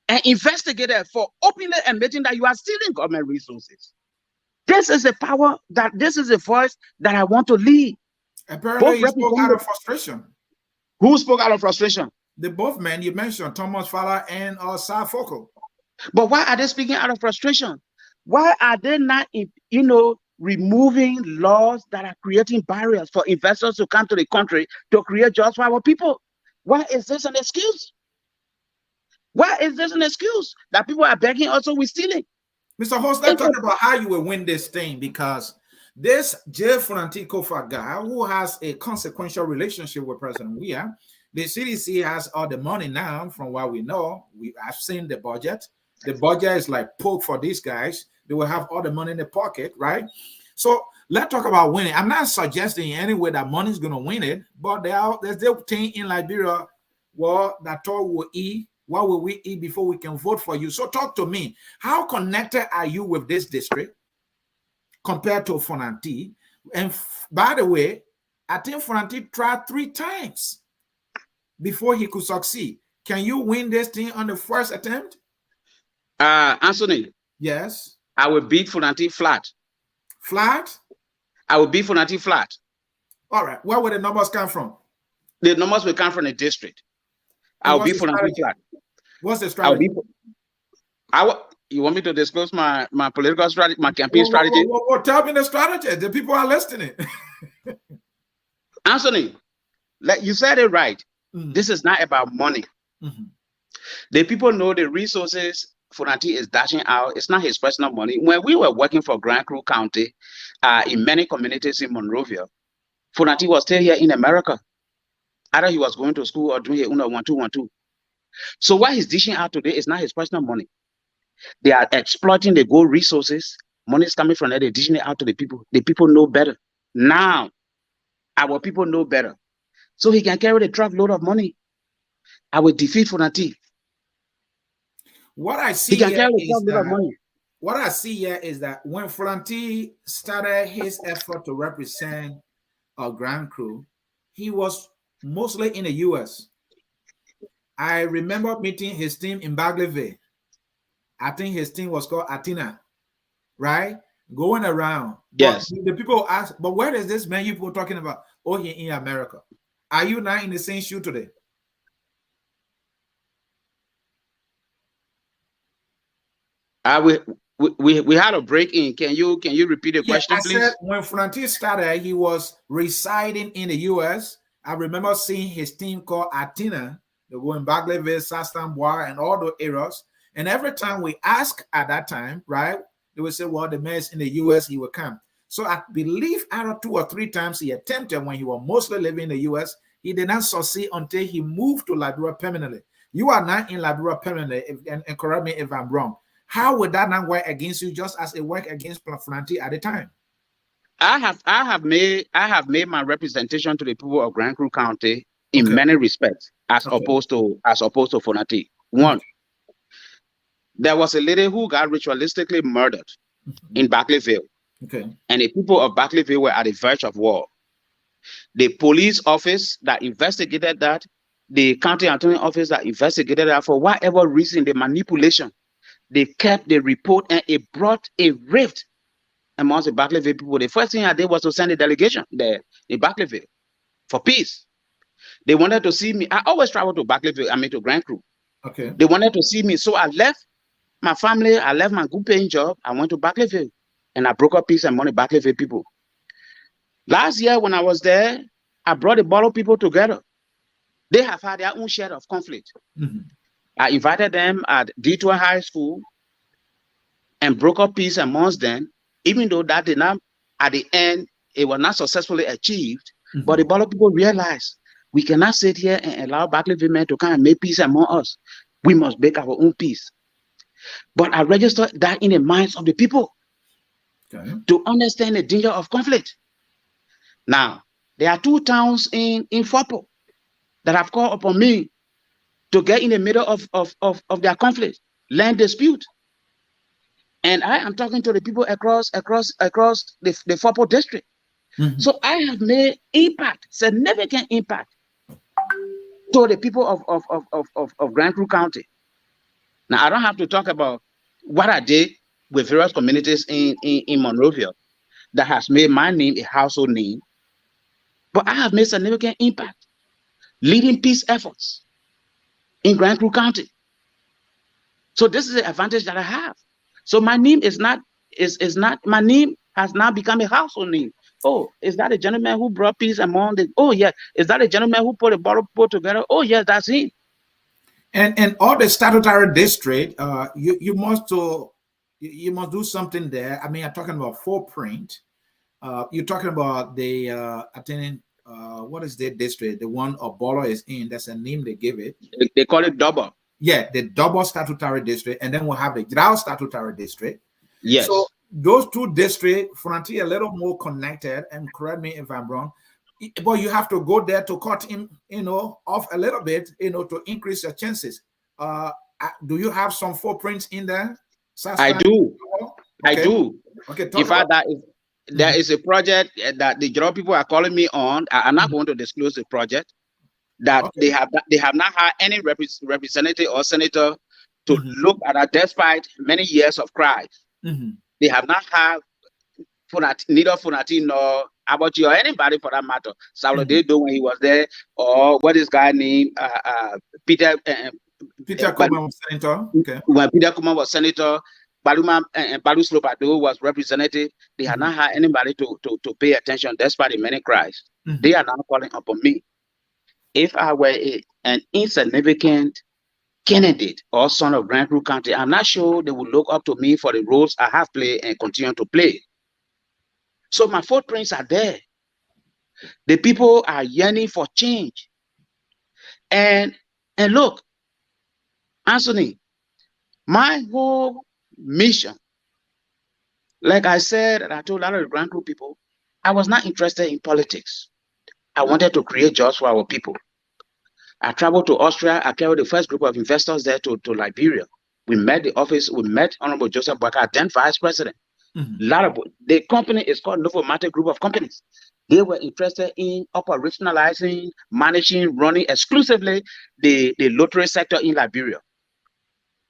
and investigate it for openly admitting that you are stealing government resources. This is the power this is the voice that I want to lead. Apparently, you spoke out of frustration. Who spoke out of frustration? The both men you mentioned, Thomas Fowler and Sieh. But why are they speaking out of frustration? Why are they not, removing laws that are creating barriers for investors to come to the country to create jobs for our people? Why is this an excuse? Why is this an excuse that people are begging also with stealing? Mr. Host, let's talk about how you will win this thing, because this J. Franti Kofa guy who has a consequential relationship with President Weah, the CDC has all the money now from what we know. I've seen the budget. The budget is like poke for these guys. They will have all the money in the pocket, right? So let's talk about winning. I'm not suggesting in any way that money is going to win it, but there's the thing in Liberia, well, that all will eat. What will we eat before we can vote for you? So talk to me. How connected are you with this district compared to Fonanti? And by the way, I think Fonanti tried 3 times before he could succeed. Can you win this thing on the first attempt? Ansony. Yes. I will beat Fonanti flat. Flat? I will beat Fonanti flat. All right. Where will the numbers come from? The numbers will come from the district. I will beat Fonanti flat. What's the strategy? You want me to disclose my political strategy, my campaign strategy? Tell me the strategy. The people are listening. Ansony, you said it right. This is not about money. The people know the resources Fonanti is dashing out. It's not his personal money. When we were working for Grand Kru County, in many communities in Monrovia, Fonanti was still here in America. Either he was going to school or doing UNA 1212. So what he's dishing out today is not his personal money. They are exploiting the gold resources. Money is coming from there. They're dishing it out to the people. The people know better. Now, our people know better. So he can carry the truckload of money. I will defeat Fonanti. What I see here is that when Fonanti started his effort to represent Grand Kru, he was mostly in the U.S. I remember meeting his team in Bagleyville. I think his team was called Athena, right? Going around. Yes. But the people ask, but where is this man you people talking about? Oh, here in America. Are you not in the same shoe today? we had a break in. Can you repeat the question, I please? said when Frontier started, he was residing in the U.S. I remember seeing his team called Athena. They were in Bagleyville, Sastanbois, and all those areas. And every time we ask at that time, right, they would say, well, the man's in the U.S., he will come. So I believe out of 2 or 3 times he attempted when he was mostly living in the U.S., he did not succeed until he moved to Liberia permanently. You are not in Liberia permanently, and correct me if I'm wrong. How would that not work against you just as it worked against Frontier at the time? I have made my representation to the people of Grand Kru County in many respects as opposed to Frontier. One, there was a lady who got ritualistically murdered in Bagleyville. And the people of Bagleyville were at the verge of war. The police office that investigated that, the county attorney office that investigated that, for whatever reason, the manipulation, they kept the report, and it brought a rift amongst the Bagleyville people. The first thing I did was to send a delegation there in Bagleyville for peace. They wanted to see me. I always travel to Bagleyville, to Grand Kru. They wanted to see me. So I left my family, I left my good paying job. I went to Bagleyville and I broke up peace among the Bagleyville people. Last year when I was there, I brought the Bolo people together. They have had their own share of conflict. I invited them at Detour High School and broke up peace amongst them, even though that did not, at the end, it was not successfully achieved. But the Bolo people realized we cannot sit here and allow Bagleyville men to come and make peace among us. We must make our own peace. But I registered that in the minds of the people to understand the danger of conflict. Now, there are 2 towns in Fopo that have called upon me to get in the middle of their conflict, land dispute. And I am talking to the people across the Fopo district. So I have made impact, significant impact to the people of Grand Kru County. Now, I don't have to talk about what I did with various communities in Monrovia that has made my name a household name, but I have made significant impact leading peace efforts in Grand Kru County. So this is the advantage that I have. So my name my name has now become a household name. Oh, is that a gentleman who brought peace among the, oh yeah, is that a gentleman who put a Bolo people together? Oh yeah, that's him. And all the statutory district, you must do something there. I mean, I'm talking about footprint. You're talking about the attending. What is the district? The one Obolo is in. That's a name they give it. They call it double. Yeah, the double statutory district, and then we'll have the Grau statutory district. Yes. So those 2 districts, Frontier, a little more connected. And correct me if I'm wrong. But you have to go there to cut him, off a little bit, to increase your chances. Do you have some footprints in there? I do. I do. Okay. In fact, there is a project that the Joro people are calling me on. I'm not going to disclose the project. That they have not had any representative or senator to look at that, despite many years of cries. They have not had neither Funati nor Abachi or anybody for that matter. Saulo Dedo when he was there, or what is guy named Peter Kuma was senator. When Peter Kuma was senator, Baluma and Balu Slopado was representative. They had not had anybody to pay attention despite the many cries. They are now calling upon me. If I were an insignificant candidate or son of Grand Kru County, I'm not sure they would look up to me for the roles I have played and continue to play. So my footprints are there. The people are yearning for change. And look, Ansony, my whole mission, like I said, and I told a lot of the Grand Kru people, I was not interested in politics. I wanted to create jobs for our people. I traveled to Austria. I carried the first group of investors there to Liberia. We met Honorable Joseph Boakai, then vice president. The company is called Novomatic Group of Companies. They were interested in operationalizing, managing, running exclusively the lottery sector in Liberia.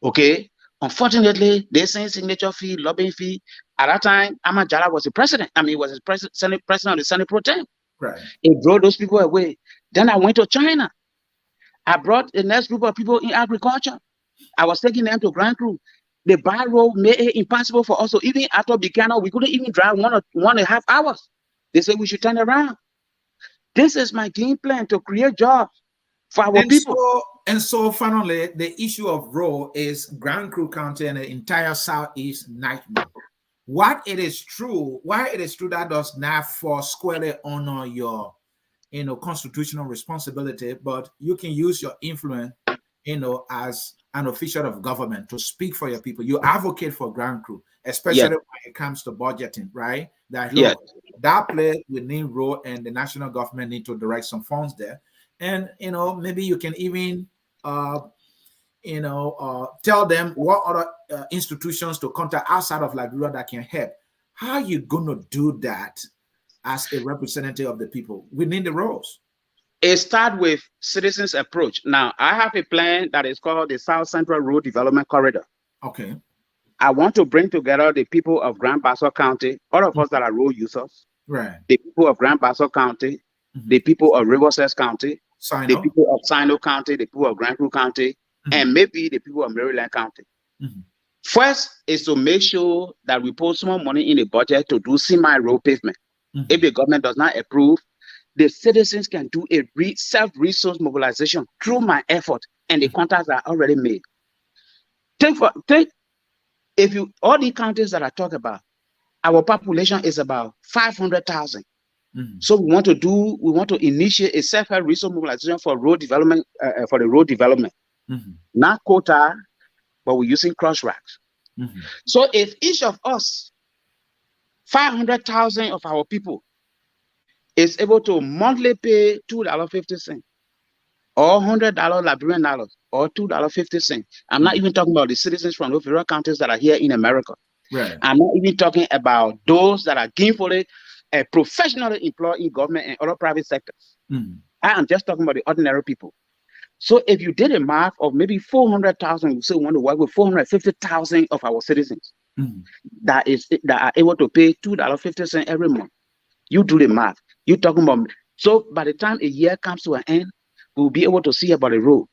Okay. Unfortunately, they sent signature fee, lobbying fee. At that time, Ahmad Jala was the president. He was the president of the Senate pro tem. Right. It drove those people away. Then I went to China. I brought the next group of people in agriculture. I was taking them to Grand Kru. The bad road made it impossible for us. So even after Buchanan, we couldn't even drive 1.5 hours. They said we should turn around. This is my game plan to create jobs for our people. So finally, the issue of road is Grand Kru County and the entire Southeast nightmare. Why it is true that does not fall squarely on your constitutional responsibility, but you can use your influence as an official of government to speak for your people. You advocate for Grand Kru, especially when it comes to budgeting, right? That that place we need road, and the national government need to direct some funds there. And maybe you can even tell them what other institutions to contact outside of Liberia that can help. How are you gonna do that as a representative of the people? We need the roads. It starts with citizens' approach. Now, I have a plan that is called the South Central Road Development Corridor. Okay. I want to bring together the people of Grand Bassa County, all of us that are road users, right? The people of Grand Bassa County, the people of Riverside County, the people of Sieh County, the people of Grand Kru County, and maybe the people of Maryland County. First is to make sure that we put some money in the budget to do semi-road pavement. If the government does not approve, the citizens can do a self-resource mobilization through my effort, and the contacts are already made. All the counties that I talk about, our population is about 500,000. So we want to initiate a self-help resource mobilization for road development, not quota, but we're using cross racks. So if each of us, 500,000 of our people, is able to monthly pay $2.50 or $100 Liberian dollars or $2.50. I'm not even talking about the citizens from those various counties that are here in America. Right. I'm not even talking about those that are gainfully and professionally employed in government and other private sectors. I am just talking about the ordinary people. So if you did a math of maybe 400,000, we say we want to work with 450,000 of our citizens that are able to pay $2.50 every month. You do the math. You're talking about, so by the time a year comes to an end, we'll be able to see about the road.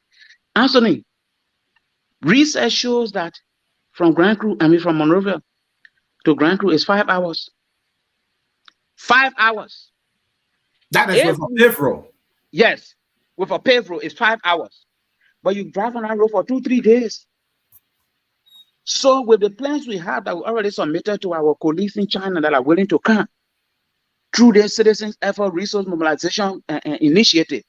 Ansony, research shows that from Monrovia to Grand Kru is 5 hours. 5 hours. That is with a paved road. Yes, with a paved road, it's 5 hours. But you drive on that road for 2-3 days. So with the plans we have that we already submitted to our colleagues in China that are willing to come through their citizens' effort resource mobilization initiative,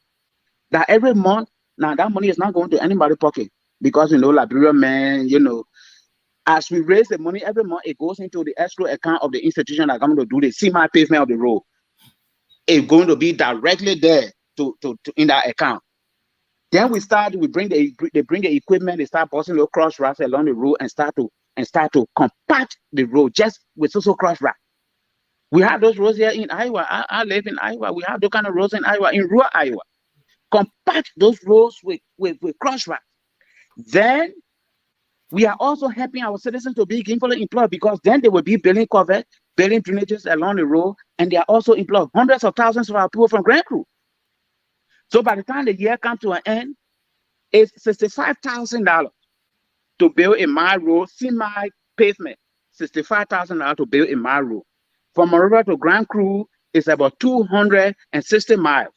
that every month, now that money is not going to anybody's pocket because Liberia, man, as we raise the money every month, it goes into the escrow account of the institution that are going to do the semi-pavement of the road. It's going to be directly there to in that account. Then they bring the equipment, they start busting those cross racks along the road and start to compact the road just with social cross rack. We have those roads here in Iowa. I live in Iowa. We have those kind of roads in Iowa, in rural Iowa. Compact those roads with cross racks. Then we are also helping our citizens to be gainfully employed, because then they will be building covered, building drainages along the road, and they are also employed hundreds of thousands of our people from Grand Kru. So by the time the year comes to an end, it's $65,000 to build a mile road, semi-pavement. $65,000 to build a mile road. From Monrovia to Grand Kru is about 260 miles,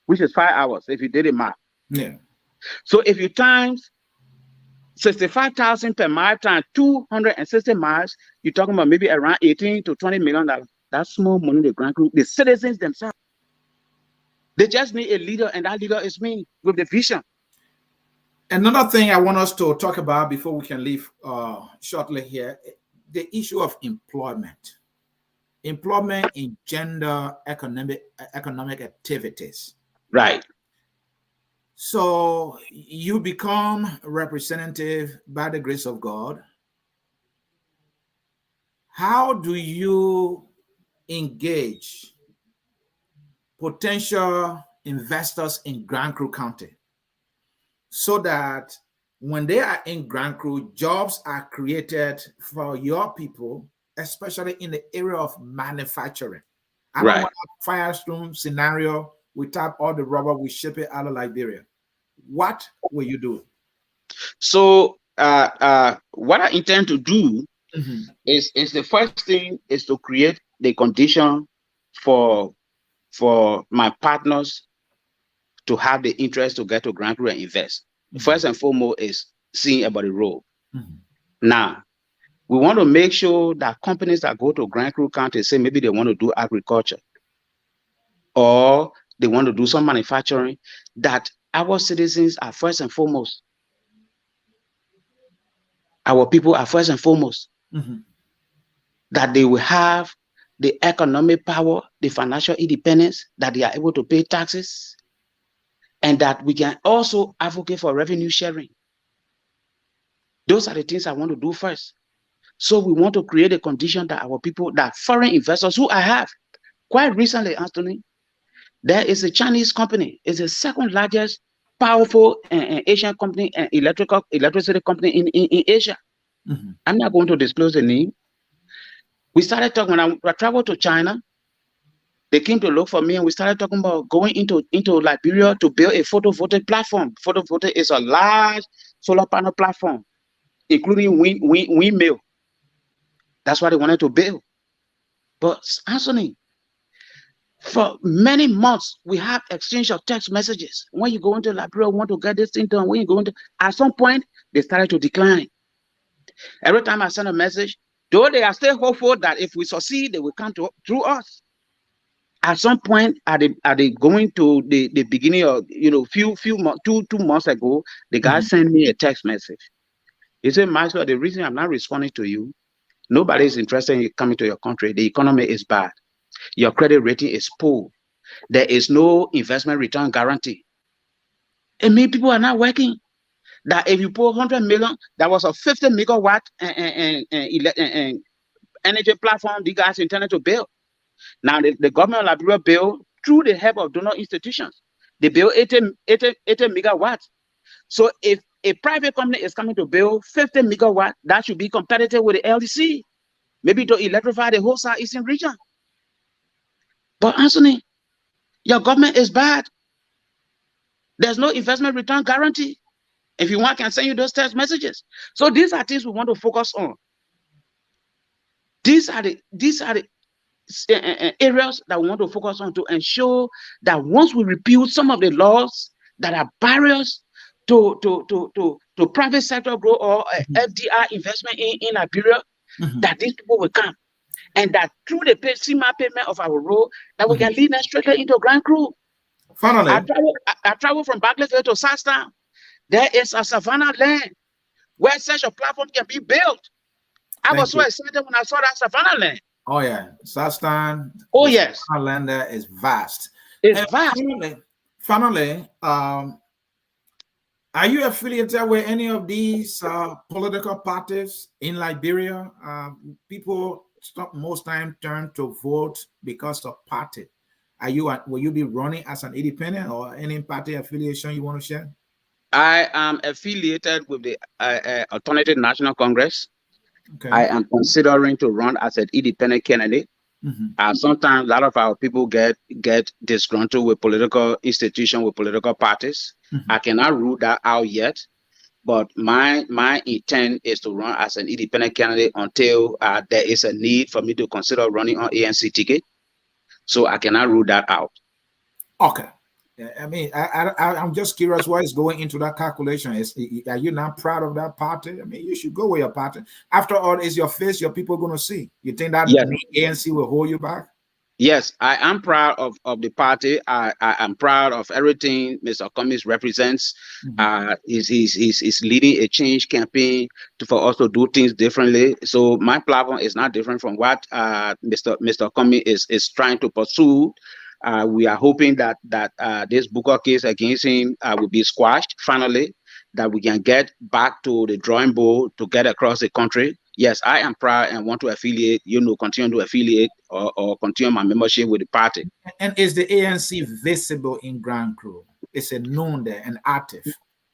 which is 5 hours if you did a mile. Yeah. So if you times 65,000 per mile times 260 miles, you're talking about maybe around $18 to $20 million. That's small money to Grand Kru. The citizens themselves, they just need a leader, and that leader is me with the vision. Another thing I want us to talk about before we can leave shortly here, the issue of employment. Employment in gender economic activities. Right. So you become a representative by the grace of God. How do you engage potential investors in Grand Kru County so that when they are in Grand Kru, jobs are created for your people, especially in the area of manufacturing? I don't want a firestorm scenario. We tap all the rubber, we ship it out of Liberia. What will you do? So what I intend to do is the first thing is to create the condition for my partners to have the interest to get to Grand Kru and invest. First and foremost is seeing about the road. Now, we want to make sure that companies that go to Grand Kru County say maybe they want to do agriculture or they want to do some manufacturing, that our citizens are first and foremost. Our people are first and foremost. That they will have the economic power, the financial independence, that they are able to pay taxes, and that we can also advocate for revenue sharing. Those are the things I want to do first. So we want to create a condition that our people, that foreign investors who I have, quite recently, Anthony, there is a Chinese company, it's the second largest powerful Asian company and electricity company in Asia. I'm not going to disclose the name. We started talking, when I traveled to China, they came to look for me and we started talking about going into Liberia to build a photovoltaic platform. Photovoltaic is a large solar panel platform, including windmill. That's what they wanted to build. But Ansony, for many months, we have exchange of text messages. When you go into Liberia, want to get this thing done. When you go into, at some point, they started to decline. Every time I send a message, though they are still hopeful that if we succeed, they will come through us. At some point, are they going to the beginning of, few months, two months ago, the guy sent me a text message. He said, Maxwell, the reason I'm not responding to you, nobody is interested in coming to your country. The economy is bad. Your credit rating is poor. There is no investment return guarantee. And many people are not working. That if you put 100 million, that was a 50 megawatt energy platform the guys intended to build. Now the government of Liberia built through the help of donor institutions. They built 80 megawatts. So if a private company is coming to build 50 megawatts, that should be competitive with the LDC, maybe to electrify the whole southeastern region. But Anthony, your government is bad. There's no investment return guarantee. If you want, I can send you those text messages. So these are things we want to focus on. These are the areas that we want to focus on to ensure that once we repeal some of the laws that are barriers to private sector growth or FDI investment in Liberia, that these people will come. And that through the CMA payment of our road, that we can lead them straight into Grand Kru. Finally, I travel from Barclayville to Southtown. There is a savannah land where such a platform can be built. I was so excited when I saw that savannah land. Oh yeah, Southtown. Oh yes, savannah land there is vast. It's vast. Finally, are you affiliated with any of these political parties in Liberia? People most time turn to vote because of party. Will you be running as an independent or any party affiliation you want to share? I am affiliated with the Alternative National Congress. Okay. I am considering to run as an independent candidate. Sometimes a lot of our people get disgruntled with political institutions, with political parties. I cannot rule that out yet, but my intent is to run as an independent candidate until there is a need for me to consider running on ANC ticket. So I cannot rule that out. Okay. I mean, I'm just curious what is going into that calculation. Are you not proud of that party? I mean, you should go with your party. After all, it's your face your people are going to see. You think that ANC will hold you back? Yes, I am proud of the party. I am proud of everything Mr. Cummings represents. He's leading a change campaign for us to do things differently. So my platform is not different from what Mr. Cummings is trying to pursue. We are hoping that this Booker case against him will be squashed finally, that we can get back to the drawing board to get across the country. Yes, I am proud and want to affiliate, continue to affiliate or continue my membership with the party. And is the ANC visible in Grand Kru? It's a known there and active.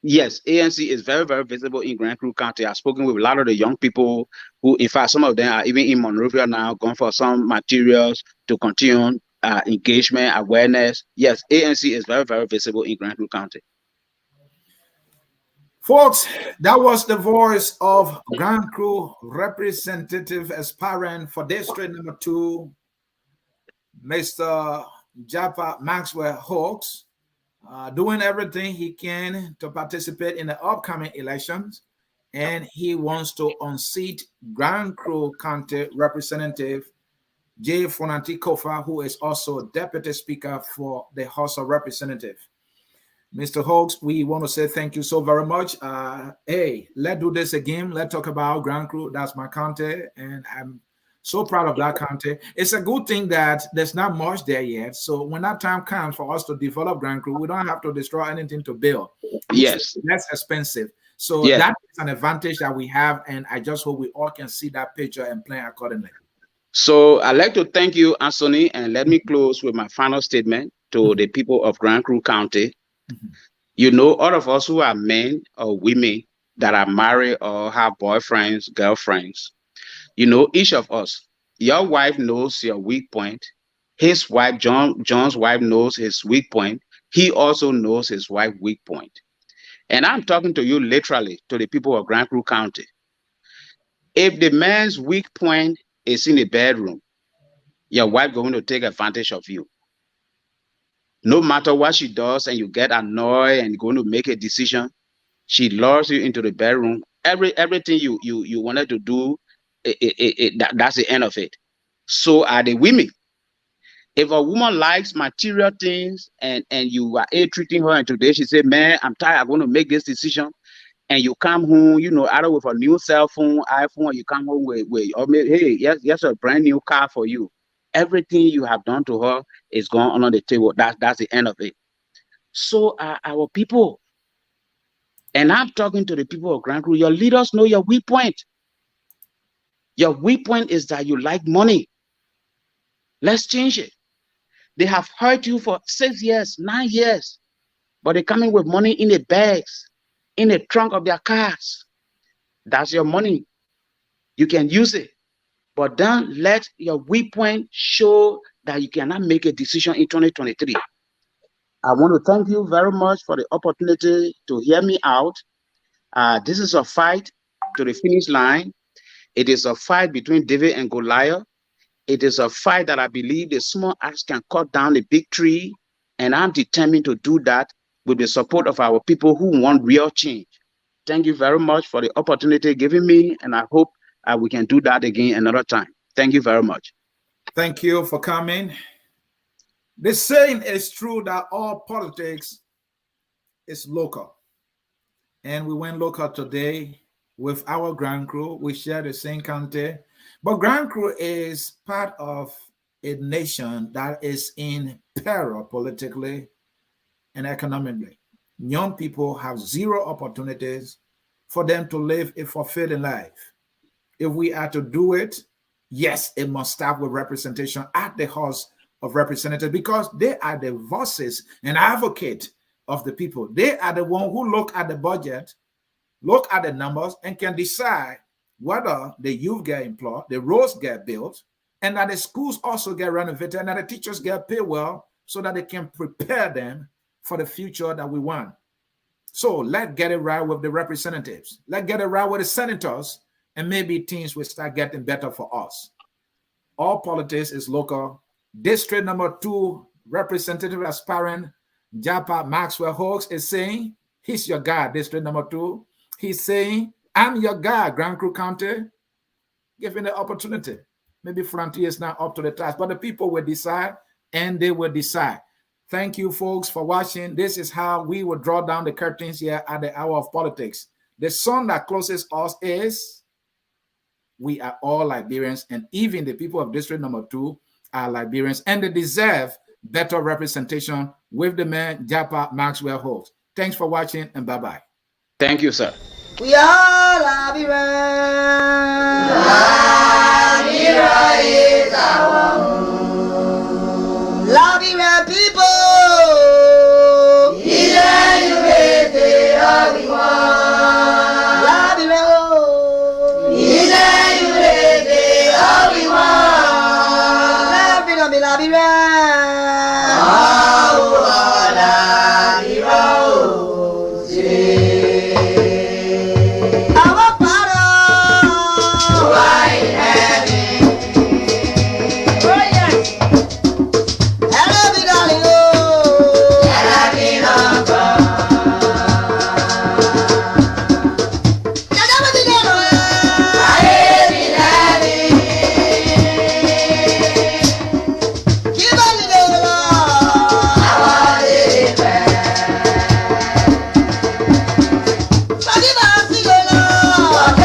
Yes, ANC is very, very visible in Grand Kru County. I've spoken with a lot of the young people who, in fact, some of them are even in Monrovia now, going for some materials to continue engagement, awareness. Yes, ANC is very, very visible in Grand Kru County. Folks, that was the voice of Grand Kru representative aspirant for district number 2, Mr. Jappah-Maxwell Hawks, doing everything he can to participate in the upcoming elections. And he wants to unseat Grand Kru County Representative J. Fonanti Kofa, who is also Deputy Speaker for the House of Representatives. Mr. Hawks, we want to say thank you so very much. Hey, let's do this again. Let's talk about Grand Kru. That's my county, and I'm so proud of that county. It's a good thing that there's not much there yet. So when that time comes for us to develop Grand Kru, we don't have to destroy anything to build. Yes. That's expensive. So yes, that is an advantage that we have, and I just hope we all can see that picture and plan accordingly. So I'd like to thank you, Ansony, and let me close with my final statement to the people of Grand Kru County. You know, all of us who are men or women that are married or have boyfriends, girlfriends, you know, each of us, your wife knows your weak point. His wife, John's wife knows his weak point. He also knows his wife's weak point. And I'm talking to you literally, to the people of Grand Kru County. If the man's weak point is in the bedroom, your wife going to take advantage of you. No matter what she does and you get annoyed and going to make a decision, she lures you into the bedroom. Everything you wanted to do, that's the end of it. So are the women. If a woman likes material things and you are treating her, and today she said, man, I'm tired, I'm going to make this decision. And you come home, you know, either with a new cell phone, iPhone, or you come home with hey, yes, a brand new car for you. Everything you have done to her is gone on the table. That's the end of it. So our people, and I'm talking to the people of Grand Kru, your leaders know your weak point. Your weak point is that you like money. Let's change it. They have hurt you for 6 years, 9 years, but they're coming with money in the bags, in the trunk of their cars. That's your money. You can use it. But don't let your weak point show that you cannot make a decision in 2023. I want to thank you very much for the opportunity to hear me out. This is a fight to the finish line. It is a fight between David and Goliath. It is a fight that I believe the small axe can cut down the big tree. And I'm determined to do that with the support of our people who want real change. Thank you very much for the opportunity given me, and I hope we can do that again another time. Thank you very much. Thank you for coming. The saying is true that all politics is local. And we went local today with our Grand Kru. We share the same county. But Grand Kru is part of a nation that is in peril politically and economically. Young people have zero opportunities for them to live a fulfilling life. If we are to do it, yes, it must start with representation at the House of Representatives, because they are the voices and advocate of the people. They are the one who look at the budget, look at the numbers, and can decide whether the youth get employed, the roads get built, and that the schools also get renovated, and that the teachers get paid well so that they can prepare them for the future that we want. So let's get it right with the representatives. Let's get it right with the senators, and maybe things will start getting better for us. All politics is local. District number 2, Representative Aspirant Jappah-Maxwell Hawks is saying, he's your guy, District number 2. He's saying, I'm your guy, Grand Kru County. Give him the opportunity. Maybe Frontier is not up to the task, but the people will decide, and they will decide. Thank you, folks, for watching. This is how we will draw down the curtains here at the Hour of Politics. The sun that closes us is we are all Liberians, and even the people of District number 2 are Liberians, and they deserve better representation with the man Jappah-Maxwell Hawks. Thanks for watching, and bye-bye. Thank you, sir. We are